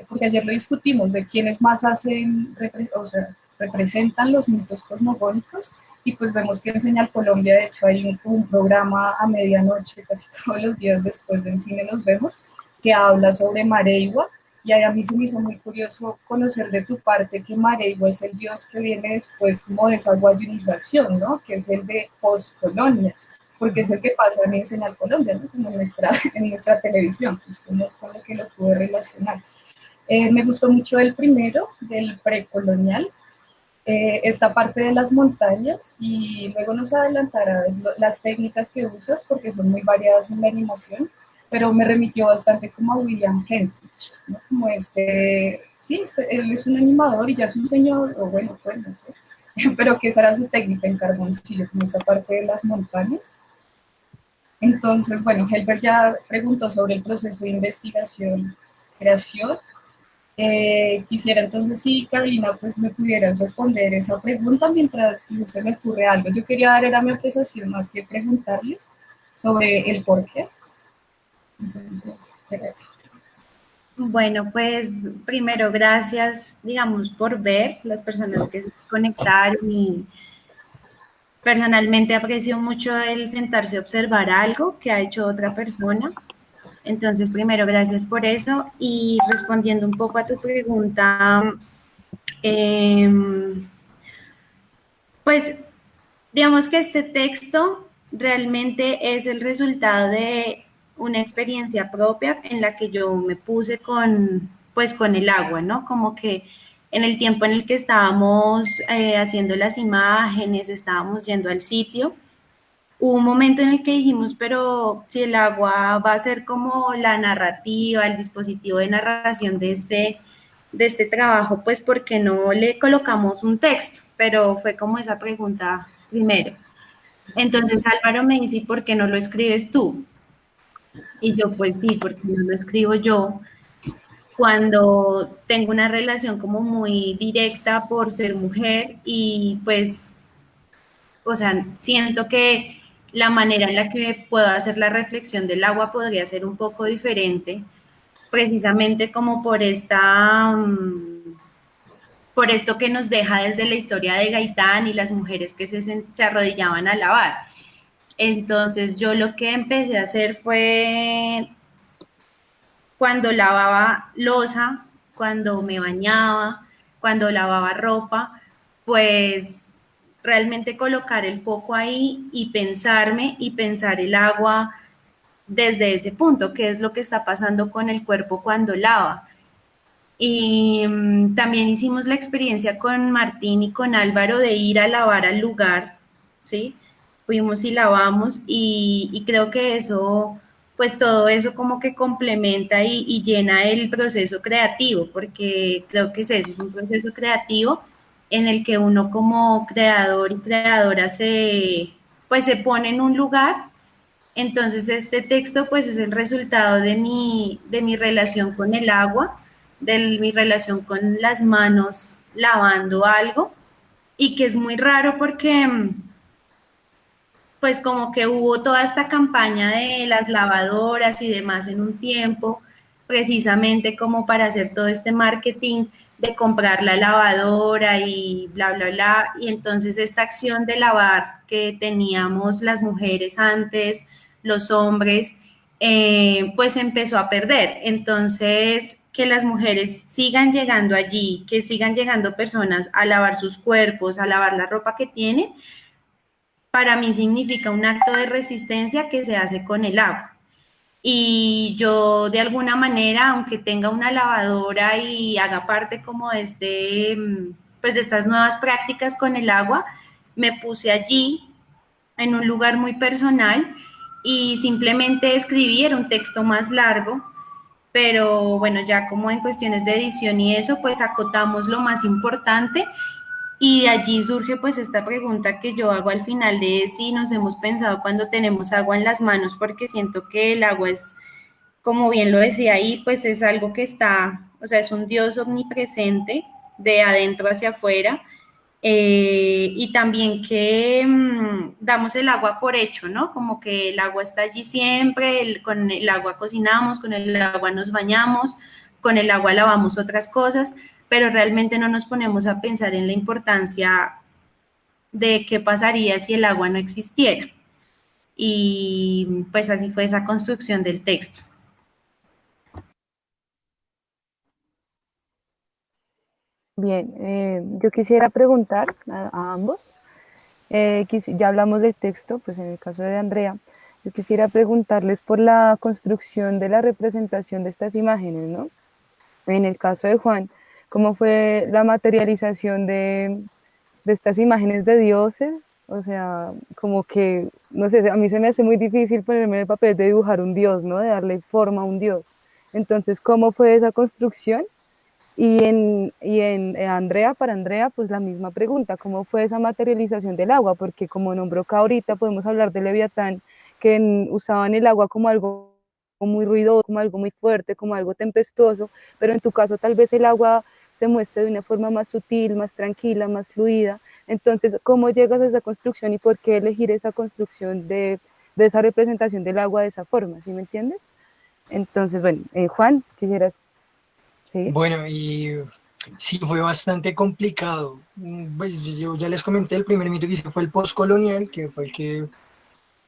porque ayer lo discutimos, de quiénes más hacen, o sea, representan los mitos cosmogónicos, y pues vemos que en Señal Colombia, de hecho, hay un programa a medianoche, casi todos los días después del cine nos vemos, que habla sobre Mareigua, y a mí se me hizo muy curioso conocer de tu parte que Mareigua es el dios que viene después como de esa guayunización, ¿no? Que es el de postcolonia, porque es el que pasa en Señal Colombia, ¿no? Como en nuestra televisión, que es como con lo que lo pude relacionar. Me gustó mucho el primero, del precolonial, esta parte de las montañas, y luego nos adelantarás las técnicas que usas, porque son muy variadas en la animación, pero me remitió bastante como a William Kentridge, ¿no? Como él es un animador y ya es un señor, o bueno, fue, no sé, pero que esa era su técnica en Carboncillo, como esa parte de las montañas. Entonces, bueno, Helber ya preguntó sobre el proceso de investigación, creación. Quisiera entonces, sí, Carolina, pues me pudieras responder esa pregunta mientras se me ocurre algo. Yo quería dar era mi apreciación más que preguntarles sobre el por qué. Entonces, gracias. Bueno, pues primero gracias, digamos, por ver las personas que se conectaron, y personalmente aprecio mucho el sentarse a observar algo que ha hecho otra persona. Entonces, primero, gracias por eso. Y respondiendo un poco a tu pregunta, pues digamos que este texto realmente es el resultado de una experiencia propia en la que yo me puse pues con el agua, ¿no? Como que en el tiempo en el que estábamos haciendo las imágenes, estábamos yendo al sitio, hubo un momento en el que dijimos, pero si el agua va a ser como la narrativa, el dispositivo de narración de este trabajo, pues ¿por qué no le colocamos un texto? Pero fue como esa pregunta primero. Entonces Álvaro me dice, ¿y por qué no lo escribes tú? Y yo, pues sí, porque no lo escribo yo cuando tengo una relación como muy directa por ser mujer y pues, o sea, siento que la manera en la que puedo hacer la reflexión del agua podría ser un poco diferente, precisamente como por por esto que nos deja desde la historia de Gaitán y las mujeres que se arrodillaban a lavar. Entonces yo lo que empecé a hacer fue cuando lavaba loza, cuando me bañaba, cuando lavaba ropa, pues realmente colocar el foco ahí y pensarme y pensar el agua desde ese punto, qué es lo que está pasando con el cuerpo cuando lava. Y también hicimos la experiencia con Martín y con Álvaro de ir a lavar al lugar, ¿sí? Fuimos y lavamos y creo que eso, pues todo eso como que complementa y llena el proceso creativo, porque creo que es eso, es un proceso creativo en el que uno como creador y creadora pues se pone en un lugar. Entonces este texto pues es el resultado de mi relación con el agua, de mi relación con las manos lavando algo y que es muy raro porque pues como que hubo toda esta campaña de las lavadoras y demás en un tiempo, precisamente como para hacer todo este marketing de comprar la lavadora y bla, bla, bla. Y entonces esta acción de lavar que teníamos las mujeres antes, los hombres, pues empezó a perder. Entonces, que las mujeres sigan llegando allí, que sigan llegando personas a lavar sus cuerpos, a lavar la ropa que tienen, para mí significa un acto de resistencia que se hace con el agua. Y yo de alguna manera, aunque tenga una lavadora y haga parte como de pues de estas nuevas prácticas con el agua, me puse allí en un lugar muy personal y simplemente escribí, era un texto más largo, pero bueno, ya como en cuestiones de edición y eso, pues acotamos lo más importante y de allí surge pues esta pregunta que yo hago al final de si nos hemos pensado cuando tenemos agua en las manos, porque siento que el agua es, como bien lo decía ahí, pues es algo que está, o sea, es un Dios omnipresente de adentro hacia afuera. Y también que damos el agua por hecho, ¿no? Como que el agua está allí siempre, con el agua cocinamos, con el agua nos bañamos, con el agua lavamos otras cosas, pero realmente no nos ponemos a pensar en la importancia de qué pasaría si el agua no existiera. Y pues así fue esa construcción del texto. Bien, yo quisiera preguntar a ambos, ya hablamos del texto, pues en el caso de Andrea, yo quisiera preguntarles por la construcción de la representación de estas imágenes, ¿no? En el caso de Juan, ¿cómo fue la materialización de estas imágenes de dioses? O sea, como que, no sé, a mí se me hace muy difícil ponerme en el papel de dibujar un dios, ¿no? De darle forma a un dios. Entonces, ¿cómo fue esa construcción? Andrea, para Andrea, pues la misma pregunta, ¿cómo fue esa materialización del agua? Porque como nombró acá ahorita, podemos hablar de Leviatán, que usaban el agua como algo muy ruidoso, como algo muy fuerte, como algo tempestuoso, pero en tu caso tal vez el agua se muestre de una forma más sutil, más tranquila, más fluida. Entonces, ¿cómo llegas a esa construcción y por qué elegir esa construcción de esa representación del agua de esa forma? ¿Sí me entiendes? Entonces, bueno, Juan, quisieras... ¿Sí? Bueno, y sí, fue bastante complicado. Pues yo ya les comenté, el primer mito que hice fue el postcolonial, que fue el que,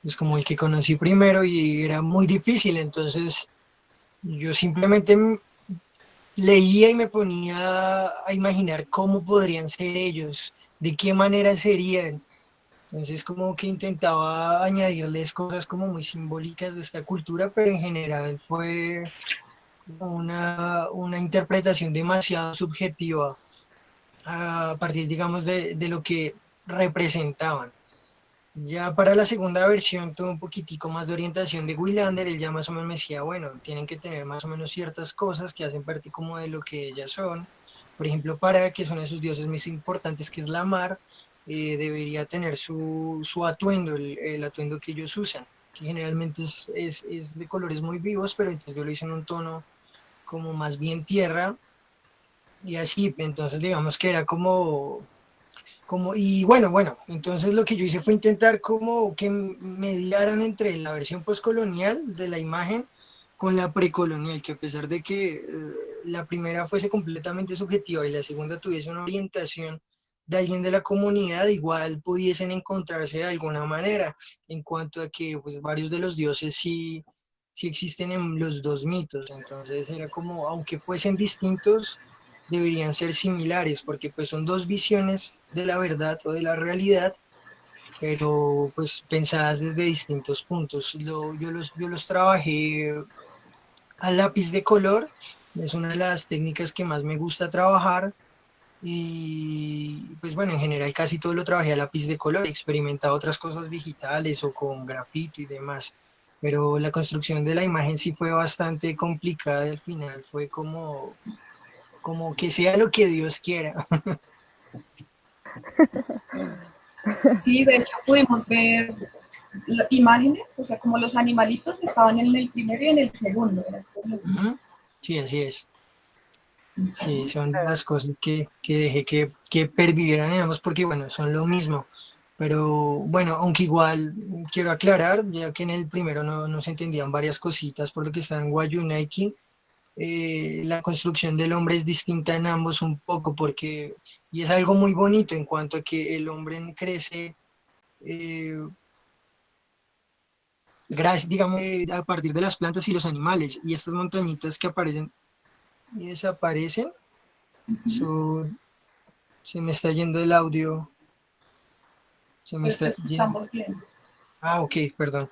pues como el que conocí primero y era muy difícil. Entonces yo simplemente leía y me ponía a imaginar cómo podrían ser ellos, de qué manera serían. Entonces como que intentaba añadirles cosas como muy simbólicas de esta cultura, pero en general fue una interpretación demasiado subjetiva a partir, digamos, de lo que representaban. Ya para la segunda versión tuve un poquitico más de orientación de Willander, él ya más o menos me decía, bueno, tienen que tener más o menos ciertas cosas que hacen parte como de lo que ellas son. Por ejemplo, para que son esos dioses más importantes que es la mar, debería tener su atuendo, el atuendo que ellos usan, que generalmente es de colores muy vivos, pero entonces yo lo hice en un tono como más bien tierra, y así, entonces digamos que era y bueno, entonces lo que yo hice fue intentar como que mediaran entre la versión postcolonial de la imagen con la precolonial, que a pesar de que la primera fuese completamente subjetiva y la segunda tuviese una orientación de alguien de la comunidad, igual pudiesen encontrarse de alguna manera, en cuanto a que pues varios de los dioses sí existen en los dos mitos, entonces era como, aunque fuesen distintos, deberían ser similares, porque pues son dos visiones de la verdad o de la realidad, pero pues pensadas desde distintos puntos. Yo los trabajé a lápiz de color, es una de las técnicas que más me gusta trabajar, y pues bueno, en general casi todo lo trabajé a lápiz de color, he experimentado otras cosas digitales o con grafito y demás, pero la construcción de la imagen sí fue bastante complicada al final, fue como que sea lo que Dios quiera. Sí, de hecho pudimos ver imágenes, o sea, como los animalitos estaban en el primero y en el segundo. Sí, así es. Sí, son de las cosas que dejé que pervivieran en ambos porque, bueno, son lo mismo. Pero bueno, aunque igual quiero aclarar, ya que en el primero no se entendían varias cositas por lo que está en Wayunaiki, la construcción del hombre es distinta en ambos un poco porque, y es algo muy bonito en cuanto a que el hombre crece, eh, gracias, digamos, a partir de las plantas y los animales, y estas montañitas que aparecen y desaparecen, son, se me está yendo el audio, se me Pero te está yendo. escuchamos bien. Ah, ok, perdón.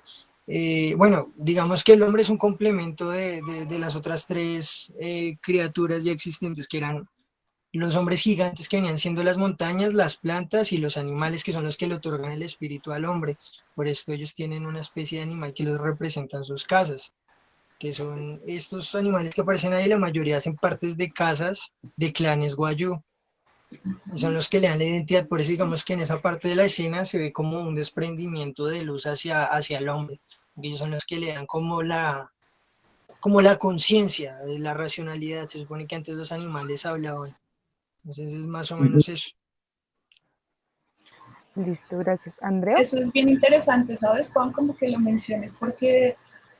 Bueno, digamos que el hombre es un complemento de las otras tres criaturas ya existentes, que eran los hombres gigantes que venían siendo las montañas, las plantas y los animales que son los que le otorgan el espíritu al hombre. Por esto ellos tienen una especie de animal que los representa en sus casas, que son estos animales que aparecen ahí, la mayoría hacen partes de casas de clanes guayú. Y son los que le dan la identidad, por eso digamos que en esa parte de la escena se ve como un desprendimiento de luz hacia el hombre, porque ellos son los que le dan como la conciencia, la racionalidad. Se supone que antes los animales hablaban, entonces es más o menos eso. Listo, gracias. ¿Andrea? Eso es bien interesante, ¿sabes, Juan? Como que lo menciones, porque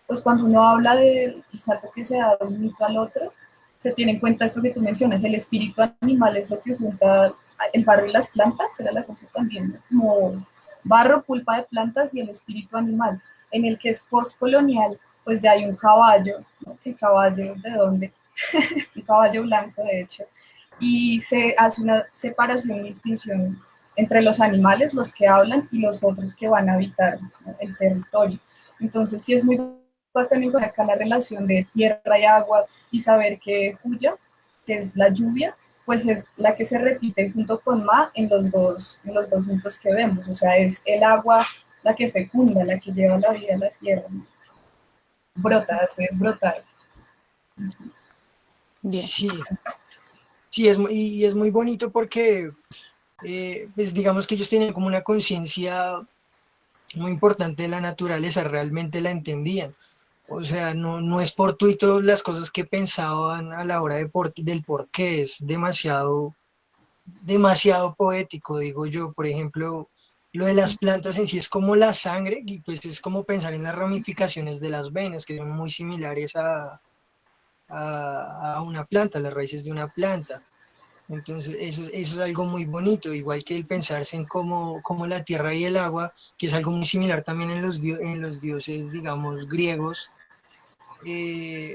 pues cuando uno habla del salto que se da de un mito al otro, se tiene en cuenta esto que tú mencionas, el espíritu animal es lo que junta el barro y las plantas, era la cosa también, ¿no? Como barro, pulpa de plantas y el espíritu animal, en el que es postcolonial, pues ya hay un caballo, ¿no? ¿El caballo de dónde? Un caballo blanco, de hecho, y se hace una separación y distinción entre los animales, los que hablan, y los otros que van a habitar, ¿no? El territorio. Entonces sí es muy bacán encontrar acá la relación de tierra y agua y saber que Huya, que es la lluvia, pues es la que se repite junto con Ma en los dos mitos que vemos. O sea, es el agua la que fecunda, la que lleva la vida a la tierra, ¿no? Brota, hace brotar. Bien. Sí, y es muy bonito porque, pues digamos que ellos tienen como una conciencia muy importante de la naturaleza, realmente la entendían. O sea, no es fortuito las cosas que pensaban a la hora del por qué, es demasiado poético, digo yo. Por ejemplo, lo de las plantas en sí es como la sangre, y pues es como pensar en las ramificaciones de las venas, que son muy similares a una planta, las raíces de una planta. Entonces, eso es algo muy bonito, igual que el pensarse en cómo la tierra y el agua, que es algo muy similar también en los dioses, digamos, griegos,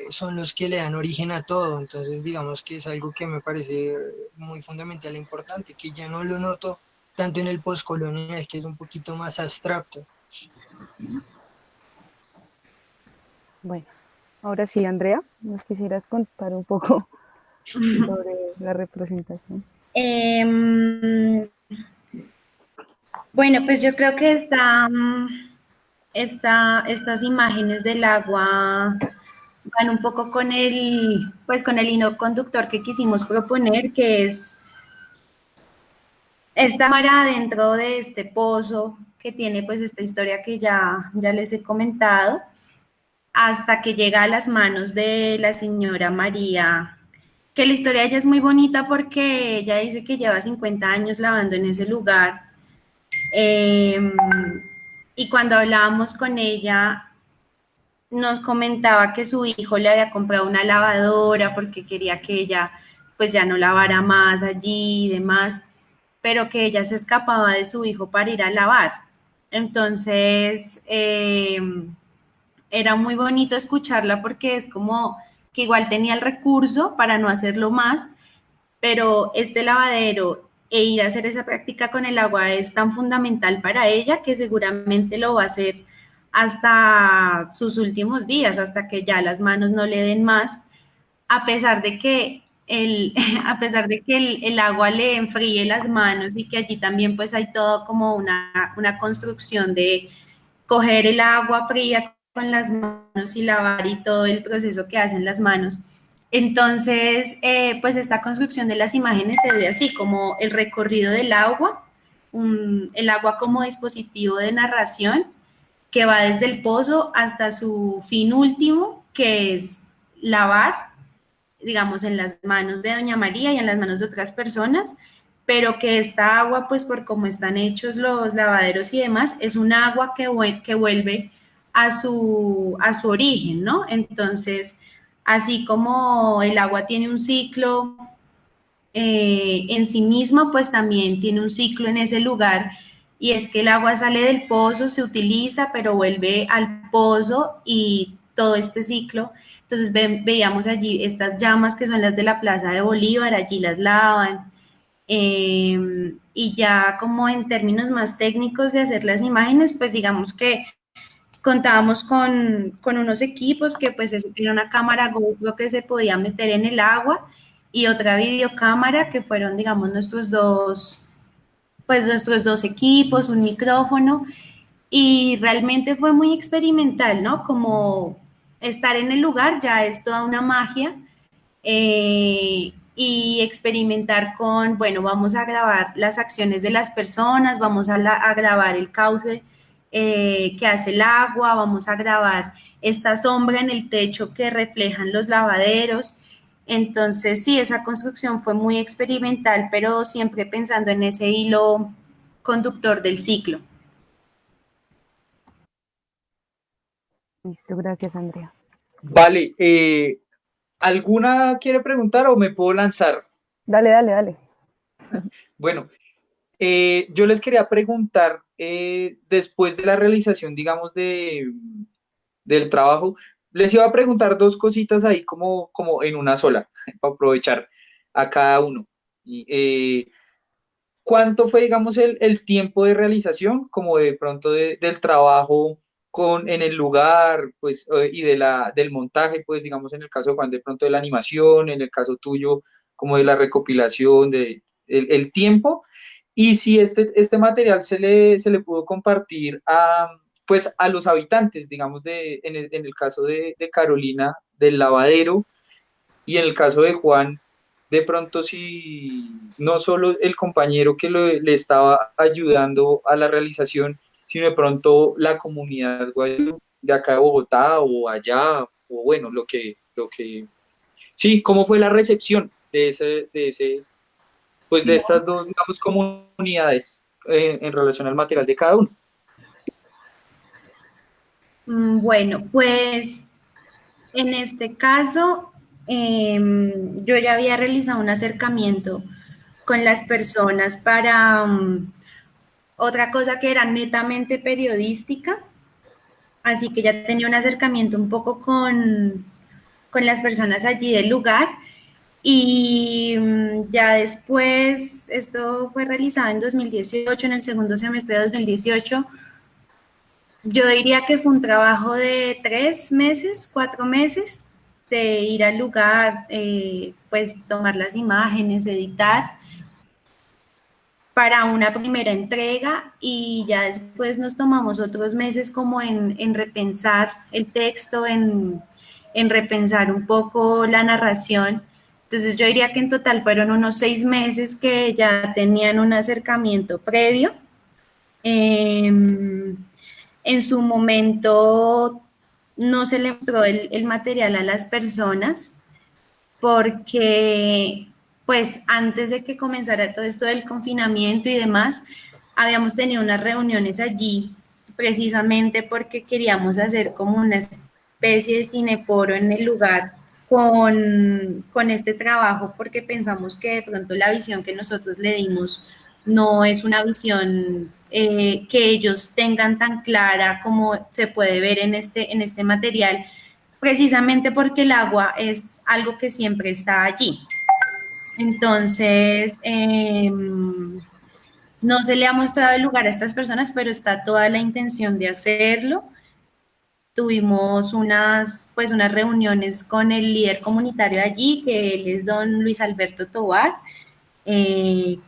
son los que le dan origen a todo. Entonces, digamos que es algo que me parece muy fundamental e importante, que ya no lo noto tanto en el postcolonial, que es un poquito más abstracto. Bueno, ahora sí, Andrea, ¿nos quisieras contar un poco sobre la representación? Bueno, pues yo creo que estas imágenes del agua van un poco con el hilo conductor que quisimos proponer, que es esta cámara dentro de este pozo que tiene pues esta historia que ya les he comentado, hasta que llega a las manos de la señora María, que la historia de ella es muy bonita porque ella dice que lleva 50 años lavando en ese lugar. Y cuando hablábamos con ella, nos comentaba que su hijo le había comprado una lavadora porque quería que ella pues ya no lavara más allí y demás, pero que ella se escapaba de su hijo para ir a lavar. Entonces, era muy bonito escucharla porque es como que igual tenía el recurso para no hacerlo más, pero este lavadero e ir a hacer esa práctica con el agua es tan fundamental para ella que seguramente lo va a hacer hasta sus últimos días, hasta que ya las manos no le den más, a pesar de que a pesar de que el agua le enfríe las manos y que allí también pues hay todo como una construcción de coger el agua fría con las manos y lavar y todo el proceso que hacen las manos. Entonces, pues esta construcción de las imágenes se ve así, como el recorrido del agua, el agua como dispositivo de narración que va desde el pozo hasta su fin último, que es lavar, digamos, en las manos de Doña María y en las manos de otras personas, pero que esta agua, pues por cómo están hechos los lavaderos y demás, es un agua que vuelve a su origen, ¿no? Entonces, así como el agua tiene un ciclo en sí mismo, pues también tiene un ciclo en ese lugar, y es que el agua sale del pozo, se utiliza, pero vuelve al pozo y todo este ciclo. Entonces veíamos allí estas llamas que son las de la Plaza de Bolívar, allí las lavan. Y ya como en términos más técnicos de hacer las imágenes, pues digamos que contábamos con unos equipos que pues era una cámara GoPro que se podía meter en el agua y otra videocámara que fueron, digamos, nuestros dos equipos, un micrófono, y realmente fue muy experimental, ¿no? Como estar en el lugar ya es toda una magia, y experimentar con, bueno, vamos a grabar las acciones de las personas, vamos a grabar el cauce que hace el agua, vamos a grabar esta sombra en el techo que reflejan los lavaderos. Entonces, sí, esa construcción fue muy experimental, pero siempre pensando en ese hilo conductor del ciclo. Listo, gracias, Andrea. Vale, ¿alguna quiere preguntar o me puedo lanzar? Dale. Bueno, yo les quería preguntar, después de la realización, digamos, del trabajo, les iba a preguntar dos cositas ahí como en una sola, para aprovechar a cada uno. ¿Cuánto fue, digamos, el tiempo de realización, como de pronto del trabajo en el lugar, pues, y del montaje, pues, digamos, en el caso de Juan, de pronto de la animación, en el caso tuyo, como de la recopilación, el tiempo, y si este material se le pudo compartir pues, a los habitantes, digamos, en el caso de Carolina, del lavadero, y en el caso de Juan, de pronto si no solo el compañero que le estaba ayudando a la realización, sino de pronto la comunidad de acá de Bogotá o allá, o bueno, sí, ¿cómo fue la recepción pues de estas dos, digamos, comunidades en relación al material de cada uno? Bueno, pues en este caso, yo ya había realizado un acercamiento con las personas para otra cosa que era netamente periodística, así que ya tenía un acercamiento un poco con las personas allí del lugar, y ya después, esto fue realizado en 2018, en el segundo semestre de 2018, yo diría que fue un trabajo de 3 meses, 4 meses, de ir al lugar, pues tomar las imágenes, editar, para una primera entrega, y ya después nos tomamos otros meses como en repensar el texto, en repensar un poco la narración, Entonces yo diría que en total fueron unos 6 meses que ya tenían un acercamiento previo. En su momento no se le mostró el material a las personas porque pues antes de que comenzara todo esto del confinamiento y demás, habíamos tenido unas reuniones allí precisamente porque queríamos hacer como una especie de cineforo en el lugar con este trabajo, porque pensamos que de pronto la visión que nosotros le dimos no es una visión que ellos tengan tan clara como se puede ver en este material, precisamente porque el agua es algo que siempre está allí. Entonces, no se le ha mostrado el lugar a estas personas, pero está toda la intención de hacerlo. Tuvimos unas reuniones con el líder comunitario allí, que él es don Luis Alberto Tobar, que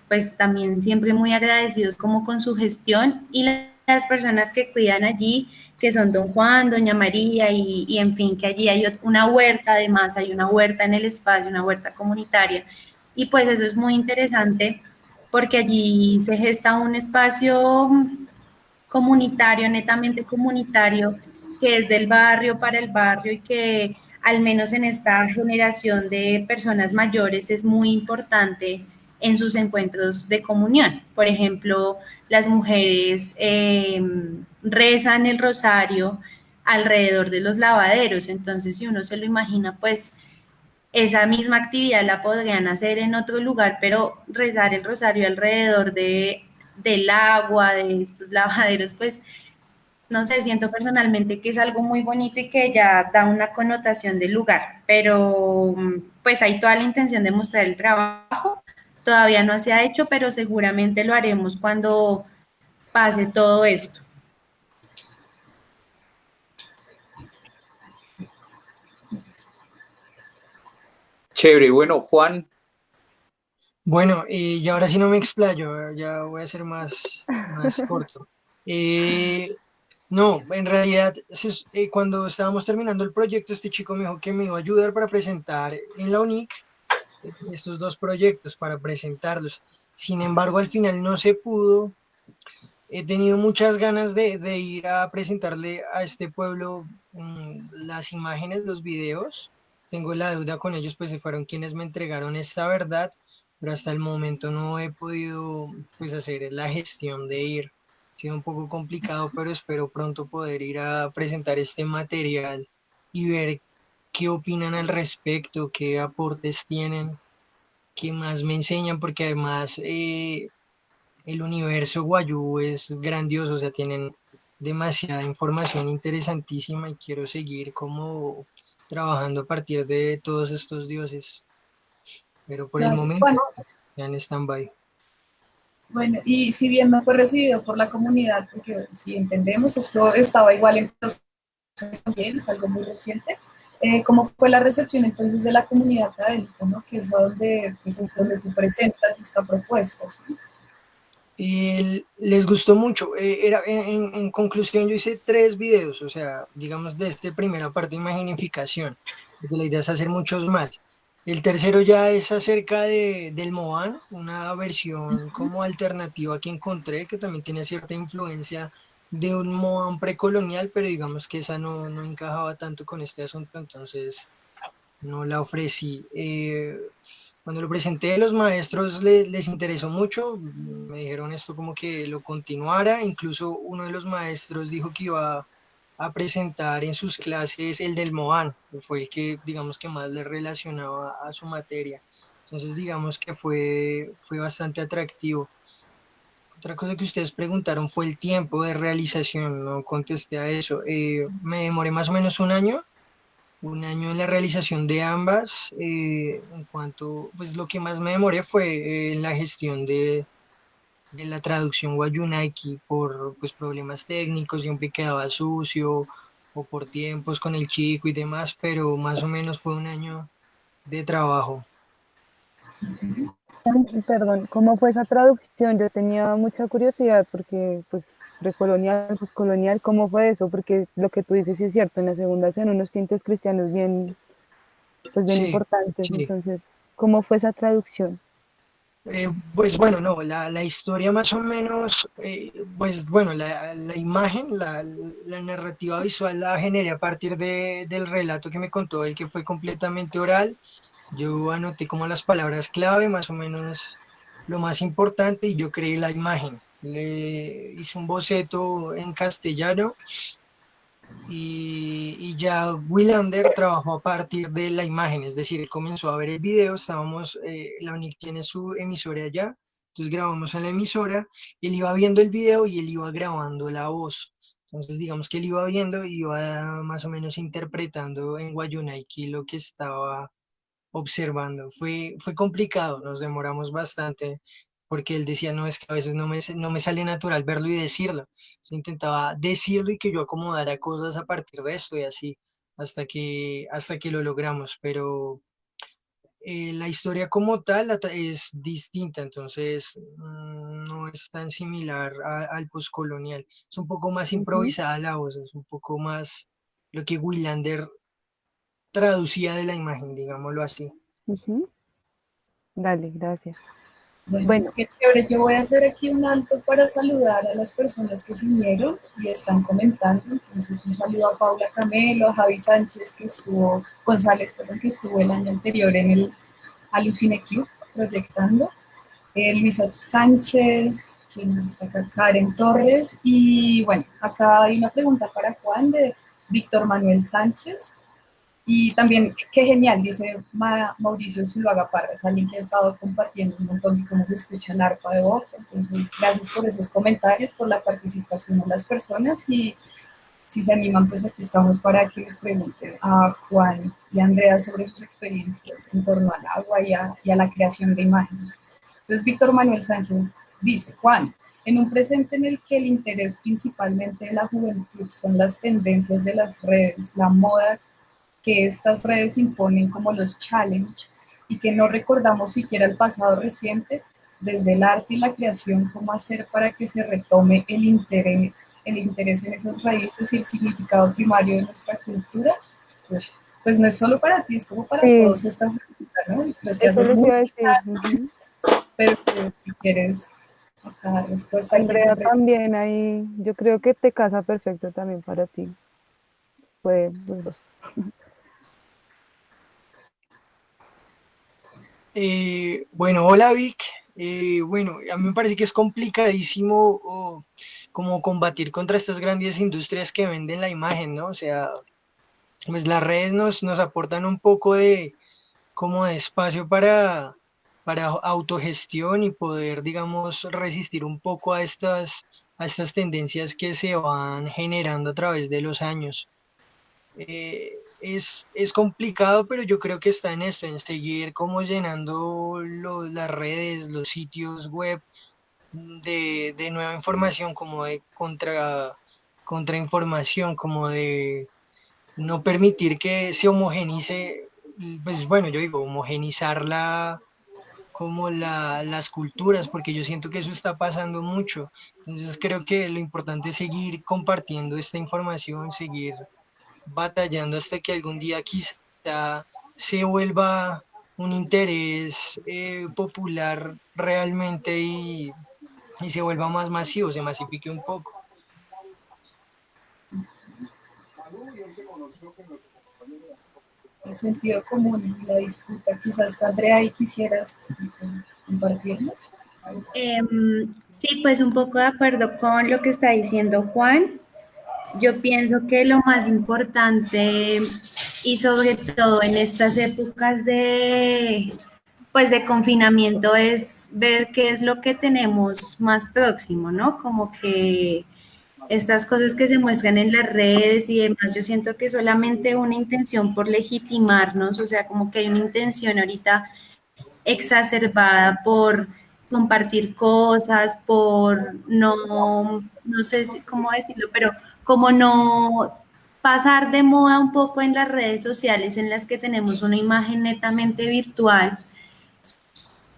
pues también siempre muy agradecidos como con su gestión, y las personas que cuidan allí, que son don Juan, doña María, y en fin, que allí hay una huerta, además hay una huerta en el espacio, una huerta comunitaria, y pues eso es muy interesante porque allí se gesta un espacio comunitario, netamente comunitario, que es del barrio para el barrio y que al menos en esta generación de personas mayores es muy importante en sus encuentros de comunión. Por ejemplo, las mujeres rezan el rosario alrededor de los lavaderos, entonces si uno se lo imagina, pues esa misma actividad la podrían hacer en otro lugar, pero rezar el rosario alrededor del agua, de estos lavaderos, pues no sé, siento personalmente que es algo muy bonito y que ya da una connotación del lugar, pero pues hay toda la intención de mostrar el trabajo, todavía no se ha hecho, pero seguramente lo haremos cuando pase todo esto. Chévere, bueno, Juan. Bueno, y ahora sí no me explayo, ya voy a ser más corto. No, en realidad, cuando estábamos terminando el proyecto, este chico me dijo que me iba a ayudar para presentar en la UNIC estos dos proyectos, para presentarlos. Sin embargo, al final no se pudo. He tenido muchas ganas de ir a presentarle a este pueblo las imágenes, los videos. Tengo la deuda con ellos, pues se fueron quienes me entregaron esta verdad, pero hasta el momento no he podido pues hacer la gestión de ir. Ha sido un poco complicado, pero espero pronto poder ir a presentar este material y ver qué opinan al respecto, qué aportes tienen, qué más me enseñan, porque además el universo Guayú es grandioso, o sea, tienen demasiada información interesantísima y quiero seguir como trabajando a partir de todos estos dioses, pero por el Claro. momento Bueno, ya en stand-by. bueno, y si bien no fue recibido por la comunidad, porque si entendemos, esto estaba igual en proceso también, es algo muy reciente. ¿Cómo fue la recepción entonces de la comunidad académica, ¿no? Que es a donde, pues, donde tú presentas esta propuesta, ¿sí? Les gustó mucho. En conclusión, yo hice 3 videos, o sea, digamos de esta primera parte de imaginificación, porque la idea es hacer muchos más. El tercero ya es acerca del Moan, una versión como alternativa que encontré, que también tiene cierta influencia de un Moan precolonial, pero digamos que esa no encajaba tanto con este asunto, entonces no la ofrecí. Cuando lo presenté, los maestros les interesó mucho, me dijeron esto como que lo continuara, incluso uno de los maestros dijo que iba a presentar en sus clases el del Moan, que fue el que digamos que más le relacionaba a su materia. Entonces digamos que fue bastante atractivo. Otra cosa que ustedes preguntaron fue el tiempo de realización, no contesté a eso. Me demoré más o menos un año en la realización de ambas. En cuanto, pues lo que más me demoré fue en la gestión de la traducción Wayunaiki por pues, problemas técnicos, siempre quedaba sucio o por tiempos con el chico y demás, pero más o menos fue un año de trabajo. Perdón, ¿cómo fue esa traducción? Yo tenía mucha curiosidad porque, pues, precolonial, poscolonial, ¿cómo fue eso? Porque lo que tú dices sí es cierto, en la segunda hacen unos tintes cristianos bien, pues bien Sí, importantes. sí. Entonces, ¿cómo fue esa traducción? Pues bueno, no, la historia más o menos, pues bueno, la imagen, la narrativa visual la generé a partir del relato que me contó él, que fue completamente oral. Yo anoté como las palabras clave, más o menos lo más importante, y yo creé la imagen. Le hice un boceto en castellano y ya Willander trabajó a partir de la imagen, es decir, él comenzó a ver el video, estábamos, la UNIC tiene su emisora allá, entonces grabamos en la emisora, él iba viendo el video y él iba grabando la voz. Entonces, digamos que él iba viendo y iba más o menos interpretando en Guayunaiki lo que estaba observando. Fue complicado, nos demoramos bastante porque él decía, no, es que a veces no me sale natural verlo y decirlo. Se intentaba decirlo y que yo acomodara cosas a partir de esto y así, hasta que lo logramos. Pero la historia como tal es distinta, entonces no es tan similar al postcolonial. Es un poco más Ujú, improvisada la voz, es un poco más lo que Willander traducía de la imagen, digámoslo así. ujú. Dale, gracias. Bueno, Bueno, qué chévere. Yo voy a hacer aquí un alto para saludar a las personas que se unieron y están comentando. Entonces, un saludo a Paula Camelo, a Javi Sánchez, que estuvo, González, perdón, que estuvo el año anterior en el Alucine Club proyectando. Luis Sánchez, quien está acá, Karen Torres. Y bueno, acá hay una pregunta para Juan de Víctor Manuel Sánchez. Y también, qué genial, dice Mauricio Zuluaga Parras, alguien que ha estado compartiendo un montón de cómo se escucha el arpa de Boca. Entonces, gracias por esos comentarios, por la participación de las personas y si se animan, pues aquí estamos para que les pregunten a Juan y a Andrea sobre sus experiencias en torno al agua y a la creación de imágenes. Entonces, Víctor Manuel Sánchez dice, Juan, en un presente en el que el interés principalmente de la juventud son las tendencias de las redes, la moda que estas redes imponen como los challenge y que no recordamos siquiera el pasado reciente, desde el arte y la creación, cómo hacer para que se retome el interés en esas raíces y el significado primario de nuestra cultura. Pues no es solo para ti, es como para sí, todos esta pregunta, ¿no? Los que eso hacen les iba a música, decir. Ujú. pero pues, si quieres acá respuesta a quien te Andrea pregunta. también ahí, yo creo que te casa perfecto también para ti. Fue los dos. Bueno, hola Vic. Bueno, a mí me parece que es complicadísimo como combatir contra estas grandes industrias que venden la imagen, ¿no? O sea, pues las redes nos aportan un poco de como de espacio para autogestión y poder, digamos, resistir un poco a estas tendencias que se van generando a través de los años. Es complicado, pero yo creo que está en esto, en seguir como llenando las redes, los sitios web de nueva información, como de contrainformación, como de no permitir que se homogenice, pues bueno, yo digo, homogenizar como las culturas, porque yo siento que eso está pasando mucho. Entonces creo que lo importante es seguir compartiendo esta información, seguir batallando hasta que algún día quizá se vuelva un interés popular realmente y se vuelva más masivo, se masifique un poco. El sentido común y la disputa. Quizás tú, Andrea, y quisieras no sé, compartirnos. Sí, pues un poco de acuerdo con lo que está diciendo Juan. Yo pienso que lo más importante y sobre todo en estas épocas de pues de confinamiento es ver qué es lo que tenemos más próximo, ¿no? Como que estas cosas que se muestran en las redes y demás, yo siento que solamente una intención por legitimarnos, o sea, como que hay una intención ahorita exacerbada por compartir cosas, por no sé cómo decirlo, pero como no pasar de moda un poco en las redes sociales en las que tenemos una imagen netamente virtual.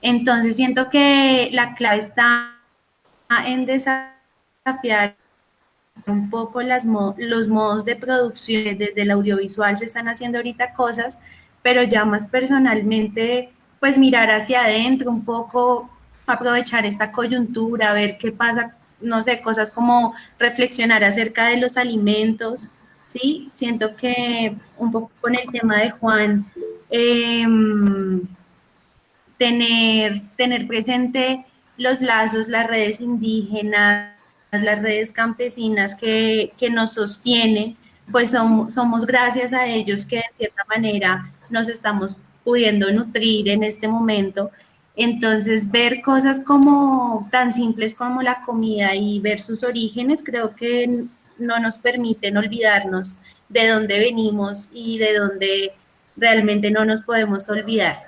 Entonces siento que la clave está en desafiar un poco los modos de producción. Desde el audiovisual se están haciendo ahorita cosas, pero ya más personalmente, pues mirar hacia adentro un poco, aprovechar esta coyuntura, ver qué pasa, no sé, cosas como reflexionar acerca de los alimentos, ¿sí? Siento que un poco con el tema de Juan, eh, tener presente los lazos, las redes indígenas, las redes campesinas que nos sostienen, pues somos gracias a ellos que de cierta manera nos estamos pudiendo nutrir en este momento. Entonces, ver cosas como tan simples como la comida y ver sus orígenes, creo que no nos permiten olvidarnos de dónde venimos y de dónde realmente no nos podemos olvidar.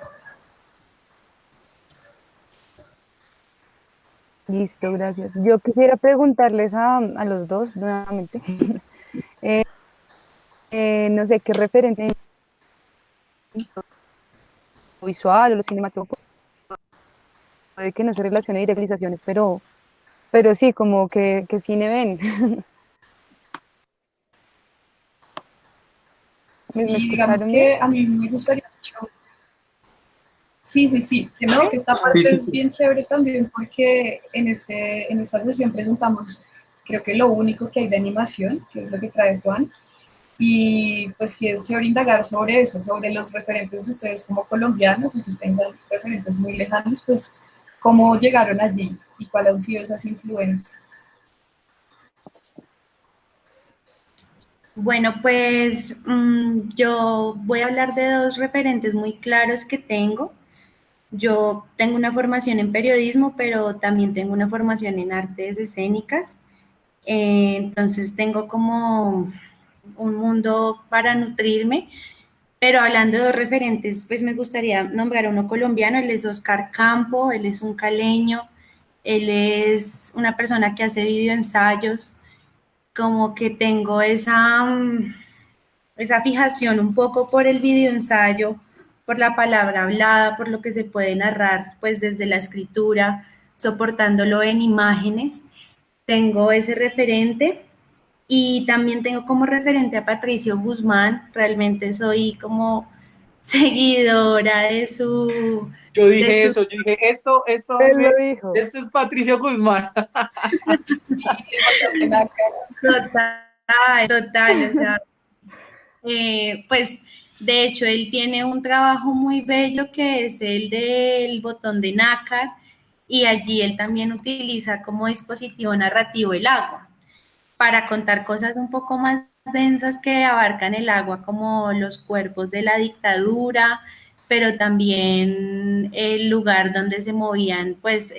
Listo, gracias. Yo quisiera preguntarles a los dos nuevamente, eh, no sé, qué referente visual o lo cinematográfico, puede que no se relacione directamente, pero sí, como que cine ven. ¿Me Sí, digamos escucharon bien? que a mí me gustaría mucho. Sí, sí, sí, que no, que esta parte Sí, sí, es sí. bien chévere también porque en esta sesión presentamos, creo que lo único que hay de animación, que es lo que trae Juan, y pues sí es chévere indagar sobre eso, sobre los referentes de ustedes como colombianos, y si tengan referentes muy lejanos, pues cómo llegaron allí y cuáles han sido esas influencias. Bueno, pues yo voy a hablar de dos referentes muy claros que tengo. Yo tengo una formación en periodismo, pero también tengo una formación en artes escénicas. Entonces tengo como un mundo para nutrirme, pero hablando de dos referentes, pues me gustaría nombrar a uno colombiano, él es Oscar Campo, él es un caleño, él es una persona que hace videoensayos, como que tengo esa fijación un poco por el videoensayo, por la palabra hablada, por lo que se puede narrar, pues desde la escritura, soportándolo en imágenes. Tengo ese referente y también tengo como referente a Patricio Guzmán. Realmente soy como seguidora Yo de dije su, eso, yo dije, esto, Él lo hombre, dijo. esto es Patricio Guzmán. Sí, el botón de Naka. total, o sea, pues de hecho él tiene un trabajo muy bello que es el del botón de nácar y allí él también utiliza como dispositivo narrativo el agua para contar cosas un poco más densas que abarcan el agua como los cuerpos de la dictadura, pero también el lugar donde se movían pues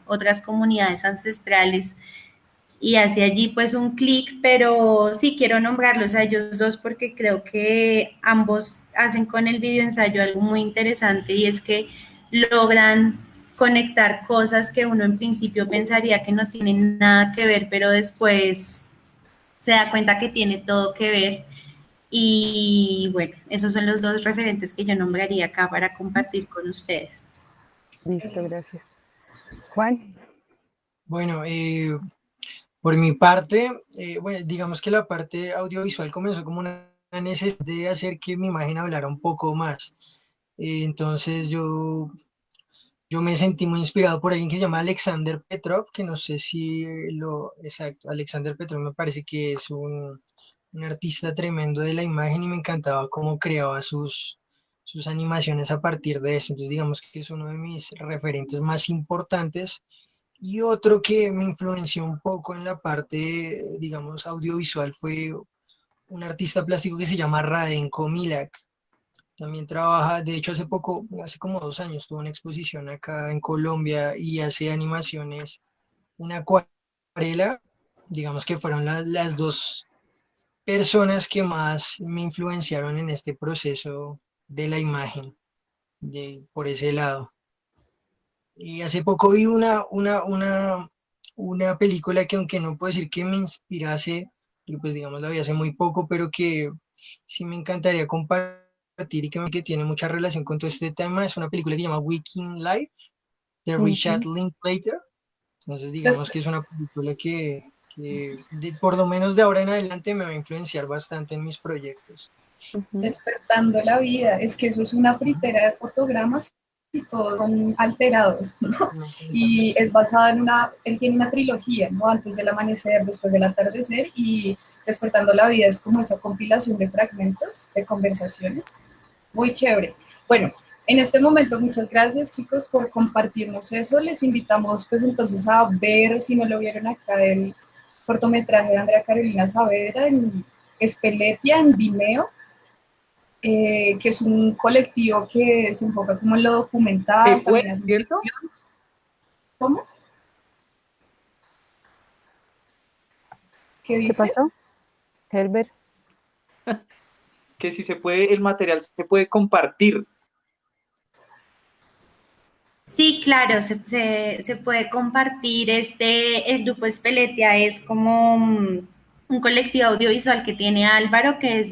otras comunidades ancestrales y hace allí pues un clic, pero sí quiero nombrarlos a ellos dos porque creo que ambos hacen con el video ensayo algo muy interesante y es que logran conectar cosas que uno en principio pensaría que no tienen nada que ver, pero después se da cuenta que tiene todo que ver. Y bueno, esos son los dos referentes que yo nombraría acá para compartir con ustedes. Listo, gracias. Juan. Bueno, por mi parte, bueno, digamos que la parte audiovisual comenzó como una necesidad de hacer que mi imagen hablara un poco más. Entonces yo me sentí muy inspirado por alguien que se llama Alexander Petrov, que no sé si exacto, Alexander Petrov me parece que es un artista tremendo de la imagen y me encantaba cómo creaba sus animaciones a partir de eso. Entonces digamos que es uno de mis referentes más importantes. Y otro que me influenció un poco en la parte, digamos, audiovisual fue un artista plástico que se llama Radenko Milak. También trabaja, de hecho hace poco, hace como 2 años, tuvo una exposición acá en Colombia y hace animaciones en acuarela. Digamos que fueron las dos personas que más me influenciaron en este proceso de la imagen, por ese lado. Y hace poco vi una película que aunque no puedo decir que me inspirase, porque pues digamos la vi hace muy poco, pero que sí me encantaría compartir y que tiene mucha relación con todo este tema, es una película que se llama Waking Life, de Richard Ujú. Linklater. Entonces Pues, digamos que es una película que por lo menos de ahora en adelante me va a influenciar bastante en mis proyectos. Despertando la vida, es que eso es una fritera de fotogramas y todos son alterados, ¿no? Y es basada en él tiene una trilogía, ¿no? Antes del amanecer, después del atardecer, y Despertando la vida es como esa compilación de fragmentos, de conversaciones, muy chévere. Bueno, en este momento muchas gracias chicos por compartirnos eso, les invitamos pues entonces a ver, si no lo vieron acá, el cortometraje de Andrea Carolina Saavedra en Espeletia, en Vimeo, que es un colectivo que se enfoca como en lo documental, también hace ¿cierto? ficción. ¿Cómo? ¿Qué dice? ¿Qué pasó, Herbert? Que si se puede, el material se puede compartir. Sí, claro, se puede compartir. El grupo Espeletia es como un colectivo audiovisual que tiene Álvaro, que es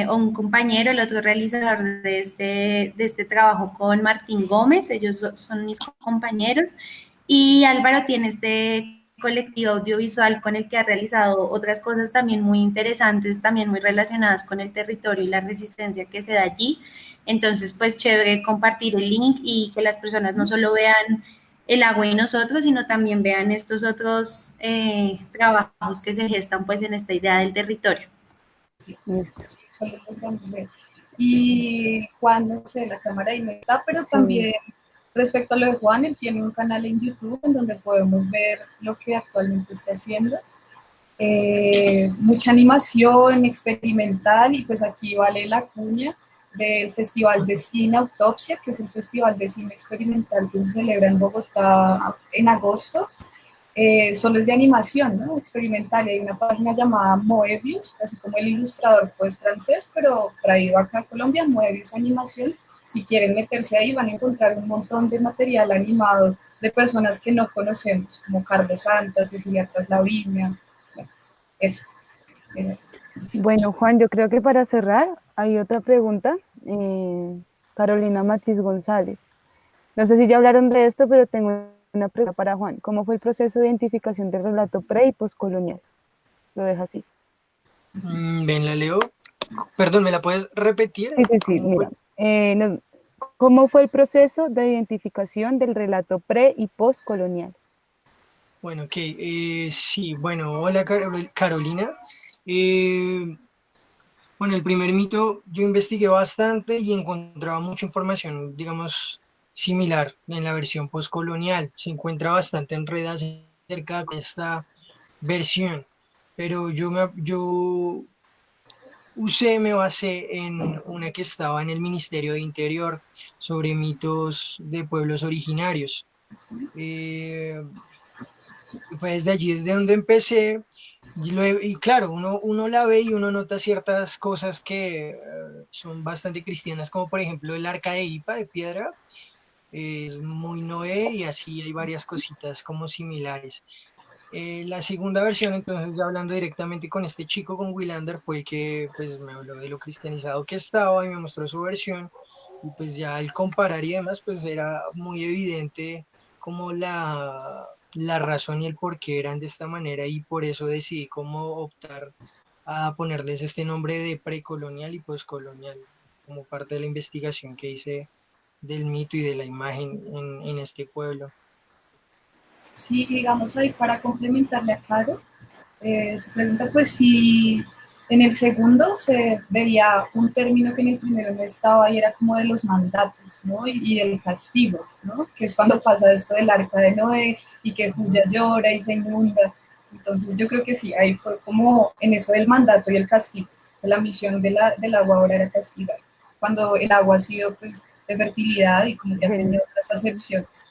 un compañero, el otro realizador de este trabajo con Martín Gómez, ellos son mis compañeros, y Álvaro tiene este colectivo audiovisual con el que ha realizado otras cosas también muy interesantes, también muy relacionadas con el territorio y la resistencia que se da allí. Entonces, pues chévere compartir el link y que las personas no solo vean el agua y nosotros, sino también vean estos otros trabajos que se gestan pues en esta idea del territorio. Sí, solo los vamos a ver. Y Juan, no sé, la cámara ahí no está, pero también respecto a lo de Juan, él tiene un canal en YouTube en donde podemos ver lo que actualmente está haciendo. Mucha animación experimental, y pues aquí vale la cuña del Festival de Cine Autopsia, que es el festival de cine experimental que se celebra en Bogotá en agosto. Solo es de animación, ¿no? Experimental. Hay una página llamada Moebius, así como el ilustrador pues francés, pero traído acá a Colombia, Moebius Animación. Si quieren meterse ahí van a encontrar un montón de material animado de personas que no conocemos, como Carlos Santa, Cecilia Traslaviña, bueno, eso. Bueno, Juan, yo creo que para cerrar hay otra pregunta. Carolina Matiz González. No sé si ya hablaron de esto, pero tengo una pregunta para Juan. ¿Cómo fue el proceso de identificación del relato pre y postcolonial? Lo deja así. Ven, la leo. Perdón, ¿me la puedes repetir? Sí, mira. ¿Cómo fue el proceso de identificación del relato pre y postcolonial? Bueno, ok. Sí, bueno, hola Carolina. Bueno, el primer mito yo investigué bastante y encontraba mucha información, digamos, similar en la versión postcolonial. Se encuentra bastante enredada acerca de esta versión, pero yo me basé en una que estaba en el Ministerio de Interior sobre mitos de pueblos originarios. Fue desde allí, desde donde empecé. Y claro, uno la ve y uno nota ciertas cosas que son bastante cristianas, como por ejemplo el arca de Ipa de piedra, es muy Noé, y así hay varias cositas como similares. La segunda versión, entonces ya hablando directamente con este chico, con Willander, fue que pues me habló de lo cristianizado que estaba y me mostró su versión, y pues ya al comparar y demás, pues era muy evidente como la razón y el por qué eran de esta manera, y por eso decidí cómo optar a ponerles este nombre de precolonial y postcolonial, como parte de la investigación que hice del mito y de la imagen en este pueblo. Sí, digamos ahí para complementarle a Caro, su pregunta, pues sí, en el segundo se veía un término que en el primero no estaba y era como de los mandatos, ¿no? Y del castigo, ¿no? Que es cuando pasa esto del arca de Noé y que Juya llora y se inunda. Entonces yo creo que sí, ahí fue como en eso del mandato y el castigo, que la misión del agua ahora era castigar, cuando el agua ha sido pues de fertilidad y como que ha tenido otras acepciones.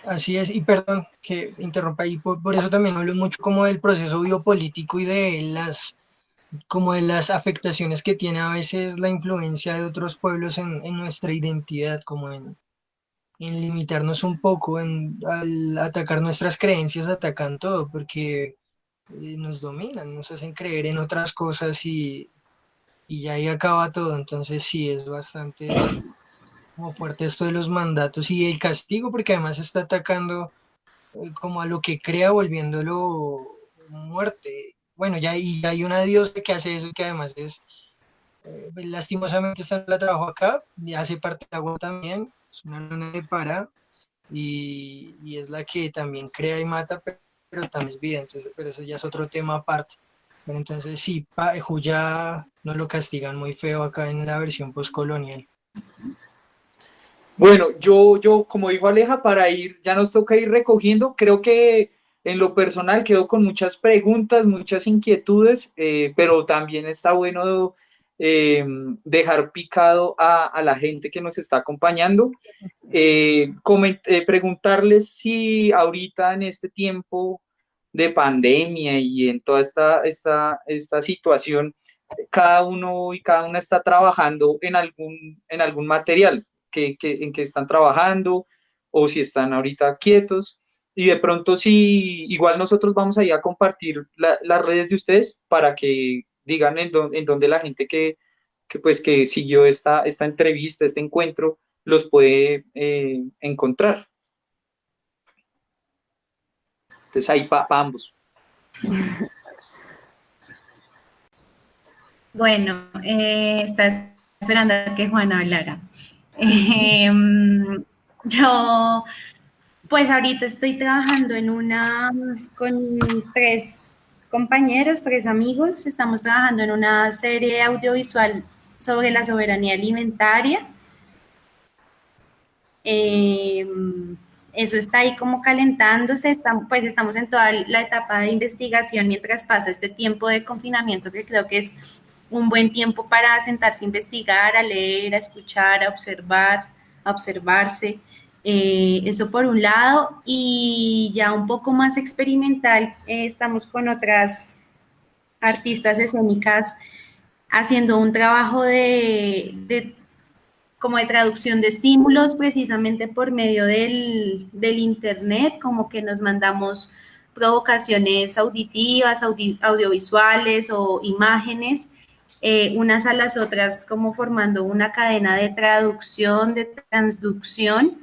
Así es, y perdón que interrumpa ahí, por eso también hablo mucho como del proceso biopolítico y como de las afectaciones que tiene a veces la influencia de otros pueblos en nuestra identidad, como en limitarnos un poco, al atacar nuestras creencias, atacan todo, porque nos dominan, nos hacen creer en otras cosas, y ya ahí acaba todo. Entonces sí, es bastante como fuerte esto de los mandatos y el castigo, porque además está atacando como a lo que crea, volviéndolo muerte. bueno, ya hay una diosa que hace eso, que además es, lastimosamente esta no la trabajo acá, y hace parte de agua también, es una luna de para, y es la que también crea y mata, pero también es vida, entonces, pero eso ya es otro tema aparte. Pero entonces sí, Juya nos lo castigan muy feo acá en la versión postcolonial. Bueno, como dijo Aleja, para ir, ya nos toca ir recogiendo. Creo que en lo personal quedo con muchas preguntas, muchas inquietudes, pero también está bueno dejar picado a la gente que nos está acompañando. Preguntarles si ahorita en este tiempo de pandemia y en toda esta situación, cada uno y cada una está trabajando en algún material en que están trabajando o si están ahorita quietos. Y de pronto si igual nosotros vamos ahí a compartir las redes de ustedes para que digan en dónde la gente pues que siguió esta entrevista, este encuentro, los puede encontrar. Entonces ahí para ambos. Bueno, estás esperando a que Juan hablara. Yo, pues ahorita estoy trabajando con 3 compañeros, 3 amigos. Estamos trabajando en una serie audiovisual sobre la soberanía alimentaria. Eso está ahí como calentándose, estamos en toda la etapa de investigación mientras pasa este tiempo de confinamiento, que creo que es un buen tiempo para sentarse a investigar, a leer, a escuchar, a observar, a observarse. Eso por un lado, y ya un poco más experimental, estamos con otras artistas escénicas haciendo un trabajo como de traducción de estímulos precisamente por medio del internet, como que nos mandamos provocaciones auditivas, audiovisuales o imágenes, unas a las otras, como formando una cadena de traducción, de transducción,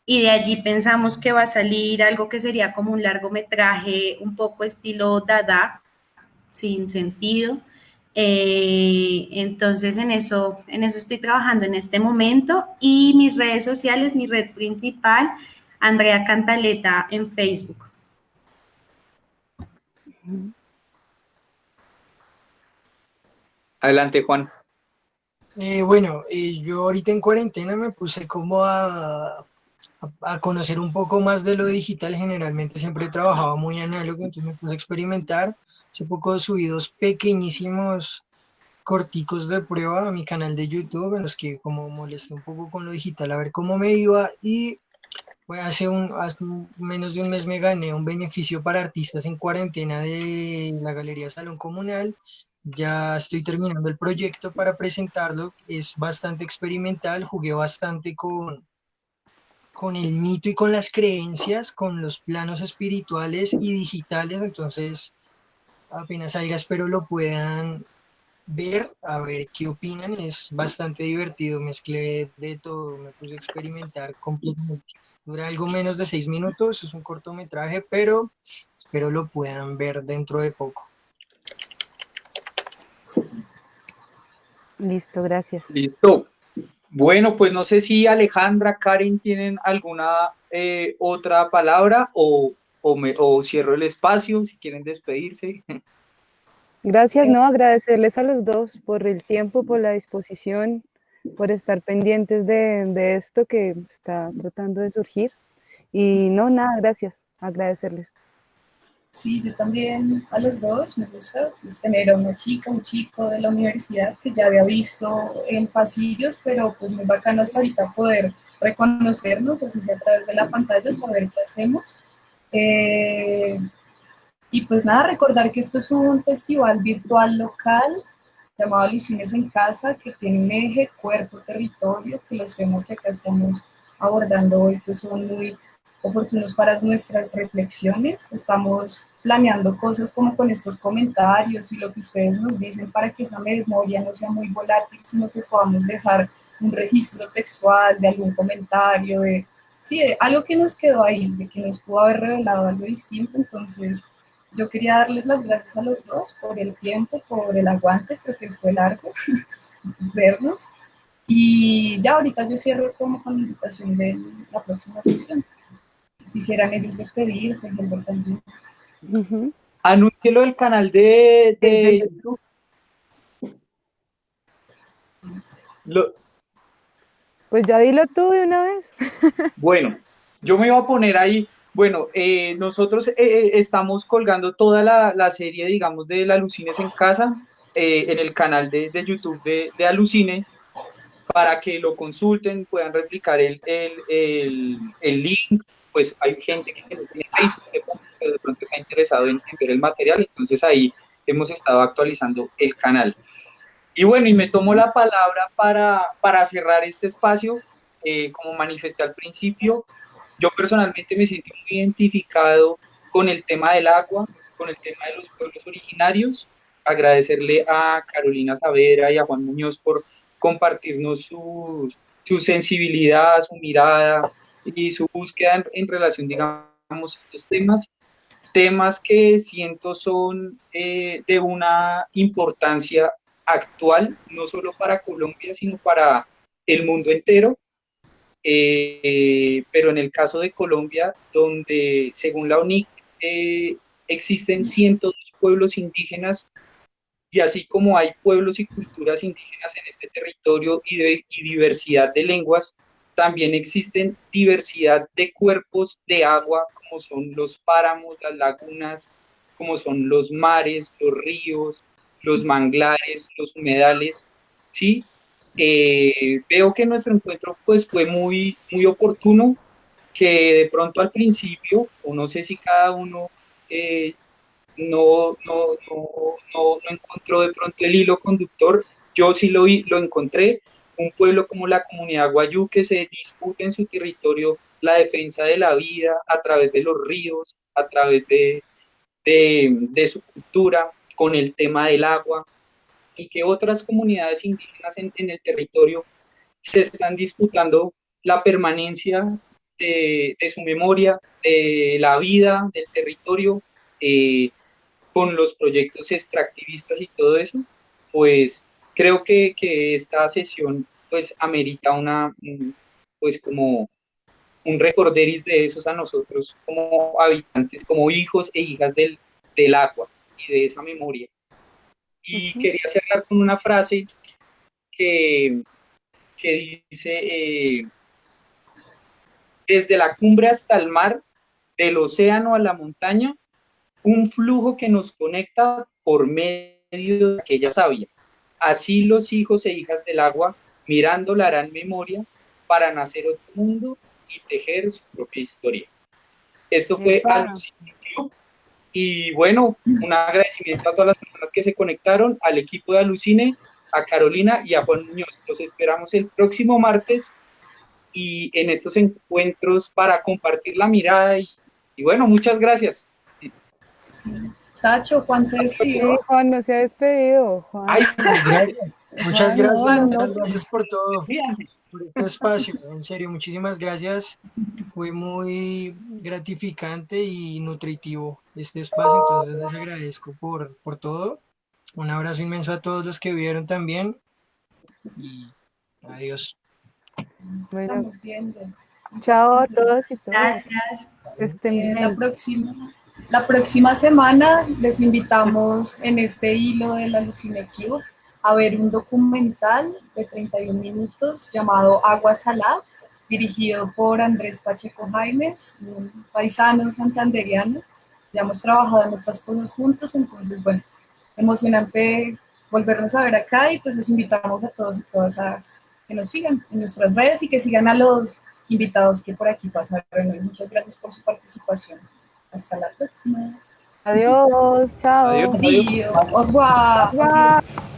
y de allí pensamos que va a salir algo que sería como un largometraje un poco estilo Dada, sin sentido. Entonces en eso estoy trabajando en este momento, y mis redes sociales, mi red principal, Andrea Cantaleta en Facebook. Adelante, Juan. Bueno, yo ahorita en cuarentena me puse como a conocer un poco más de lo digital. Generalmente siempre he trabajado muy análogo, entonces me puse a experimentar. Hace poco subí 2 pequeñísimos corticos de prueba a mi canal de YouTube, en los que como molesté un poco con lo digital a ver cómo me iba, y pues hace menos de un mes me gané un beneficio para artistas en cuarentena de la Galería Salón Comunal. Ya estoy terminando el proyecto para presentarlo, es bastante experimental, jugué bastante con el mito y con las creencias, con los planos espirituales y digitales, entonces apenas salga espero lo puedan ver, a ver qué opinan. Es bastante divertido, mezclé de todo, me puse a experimentar completamente. Dura algo menos de 6 minutos, es un cortometraje, pero espero lo puedan ver dentro de poco. Listo, gracias. Listo. Bueno, pues no sé si Alejandra, Karen tienen alguna otra palabra o cierro el espacio si quieren despedirse. Gracias, no, agradecerles a los dos por el tiempo, por la disposición, por estar pendientes de esto que está tratando de surgir. Y no, nada, gracias, agradecerles. Sí, yo también a los dos me gusta pues, tener a una chica, un chico de la universidad que ya había visto en pasillos, pero pues muy bacano hasta ahorita poder reconocernos, así sea a través de la pantalla, saber qué hacemos. Y pues nada, recordar que esto es un festival virtual local llamado Alucines en Casa, que tiene un eje cuerpo-territorio, que los temas que acá estamos abordando hoy pues son muy oportunos para nuestras reflexiones. Estamos planeando cosas como con estos comentarios y lo que ustedes nos dicen para que esa memoria no sea muy volátil, sino que podamos dejar un registro textual de algún comentario, de algo que nos quedó ahí, de que nos pudo haber revelado algo distinto. Entonces, yo quería darles las gracias a los dos por el tiempo, por el aguante, porque fue largo vernos. Y ya ahorita yo cierro como con la invitación de la próxima sesión. Quisieran ellos despedirse, Helber también. Anúncielo del canal de YouTube. Pues ya dilo tú de una vez. Bueno, yo me iba a poner ahí. Bueno, nosotros estamos colgando toda la serie, digamos, de la Alucines en Casa en el canal de YouTube de Alucine, para que lo consulten, puedan replicar el link. Pues hay gente que no tiene Facebook, que de pronto está interesado en ver el material, entonces ahí hemos estado actualizando el canal. Y bueno, y me tomo la palabra para cerrar este espacio. Como manifesté al principio, yo personalmente me siento muy identificado con el tema del agua, con el tema de los pueblos originarios. Agradecerle a Carolina Saavedra y a Juan Muñoz por compartirnos su sensibilidad, su mirada y su búsqueda en relación, digamos, a estos temas que siento son de una importancia actual, no solo para Colombia, sino para el mundo entero. Pero en el caso de Colombia, donde según la UNIC existen 102 pueblos indígenas, y así como hay pueblos y culturas indígenas en este territorio y diversidad de lenguas, también existen diversidad de cuerpos de agua, como son los páramos, las lagunas, como son los mares, los ríos, los manglares, los humedales, ¿sí? Veo que nuestro encuentro pues fue muy oportuno, que de pronto al principio, o no sé si cada uno no encontró de pronto el hilo conductor, yo sí lo encontré. Un pueblo como la comunidad Wayuu, que se disputa en su territorio la defensa de la vida a través de los ríos, a través de su cultura, con el tema del agua, y que otras comunidades indígenas en el territorio se están disputando la permanencia de su memoria, de la vida, del territorio, con los proyectos extractivistas y todo eso. Pues creo que esta sesión pues amerita pues como un recorderis de esos a nosotros como habitantes, como hijos e hijas del agua y de esa memoria. Y quería cerrar con una frase que dice, desde la cumbre hasta el mar, del océano a la montaña, un flujo que nos conecta por medio de aquella savia. Así los hijos e hijas del agua, mirándola, harán memoria para nacer otro mundo y tejer su propia historia. Esto fue Alucine Club. Y bueno, un agradecimiento a todas las personas que se conectaron, al equipo de Alucine, a Carolina y a Juan Muñoz. Los esperamos el próximo martes y en estos encuentros para compartir la mirada y bueno, muchas gracias. Sí. Tacho, Juan se despidió. Sí, Juan no se ha despedido. Juan. Ay, gracias. Muchas gracias, Juan, muchas gracias por todo, por este espacio, en serio, muchísimas gracias. Fue muy gratificante y nutritivo este espacio, entonces les agradezco por todo. Un abrazo inmenso a todos los que vieron también y adiós. Nos estamos viendo. Chao a todos y todas. Gracias. Estén bien. La próxima semana les invitamos en este hilo de la Alucine Club a ver un documental de 31 minutos llamado Agua Salada, dirigido por Andrés Pacheco Jaimes, un paisano santanderiano. Ya hemos trabajado en otras cosas juntos, entonces, bueno, emocionante volvernos a ver acá y pues los invitamos a todos y todas a que nos sigan en nuestras redes y que sigan a los invitados que por aquí pasaron hoy. Muchas gracias por su participación. Hasta la próxima. Adiós, chao. Adiós. Adiós. Au revoir. Au revoir.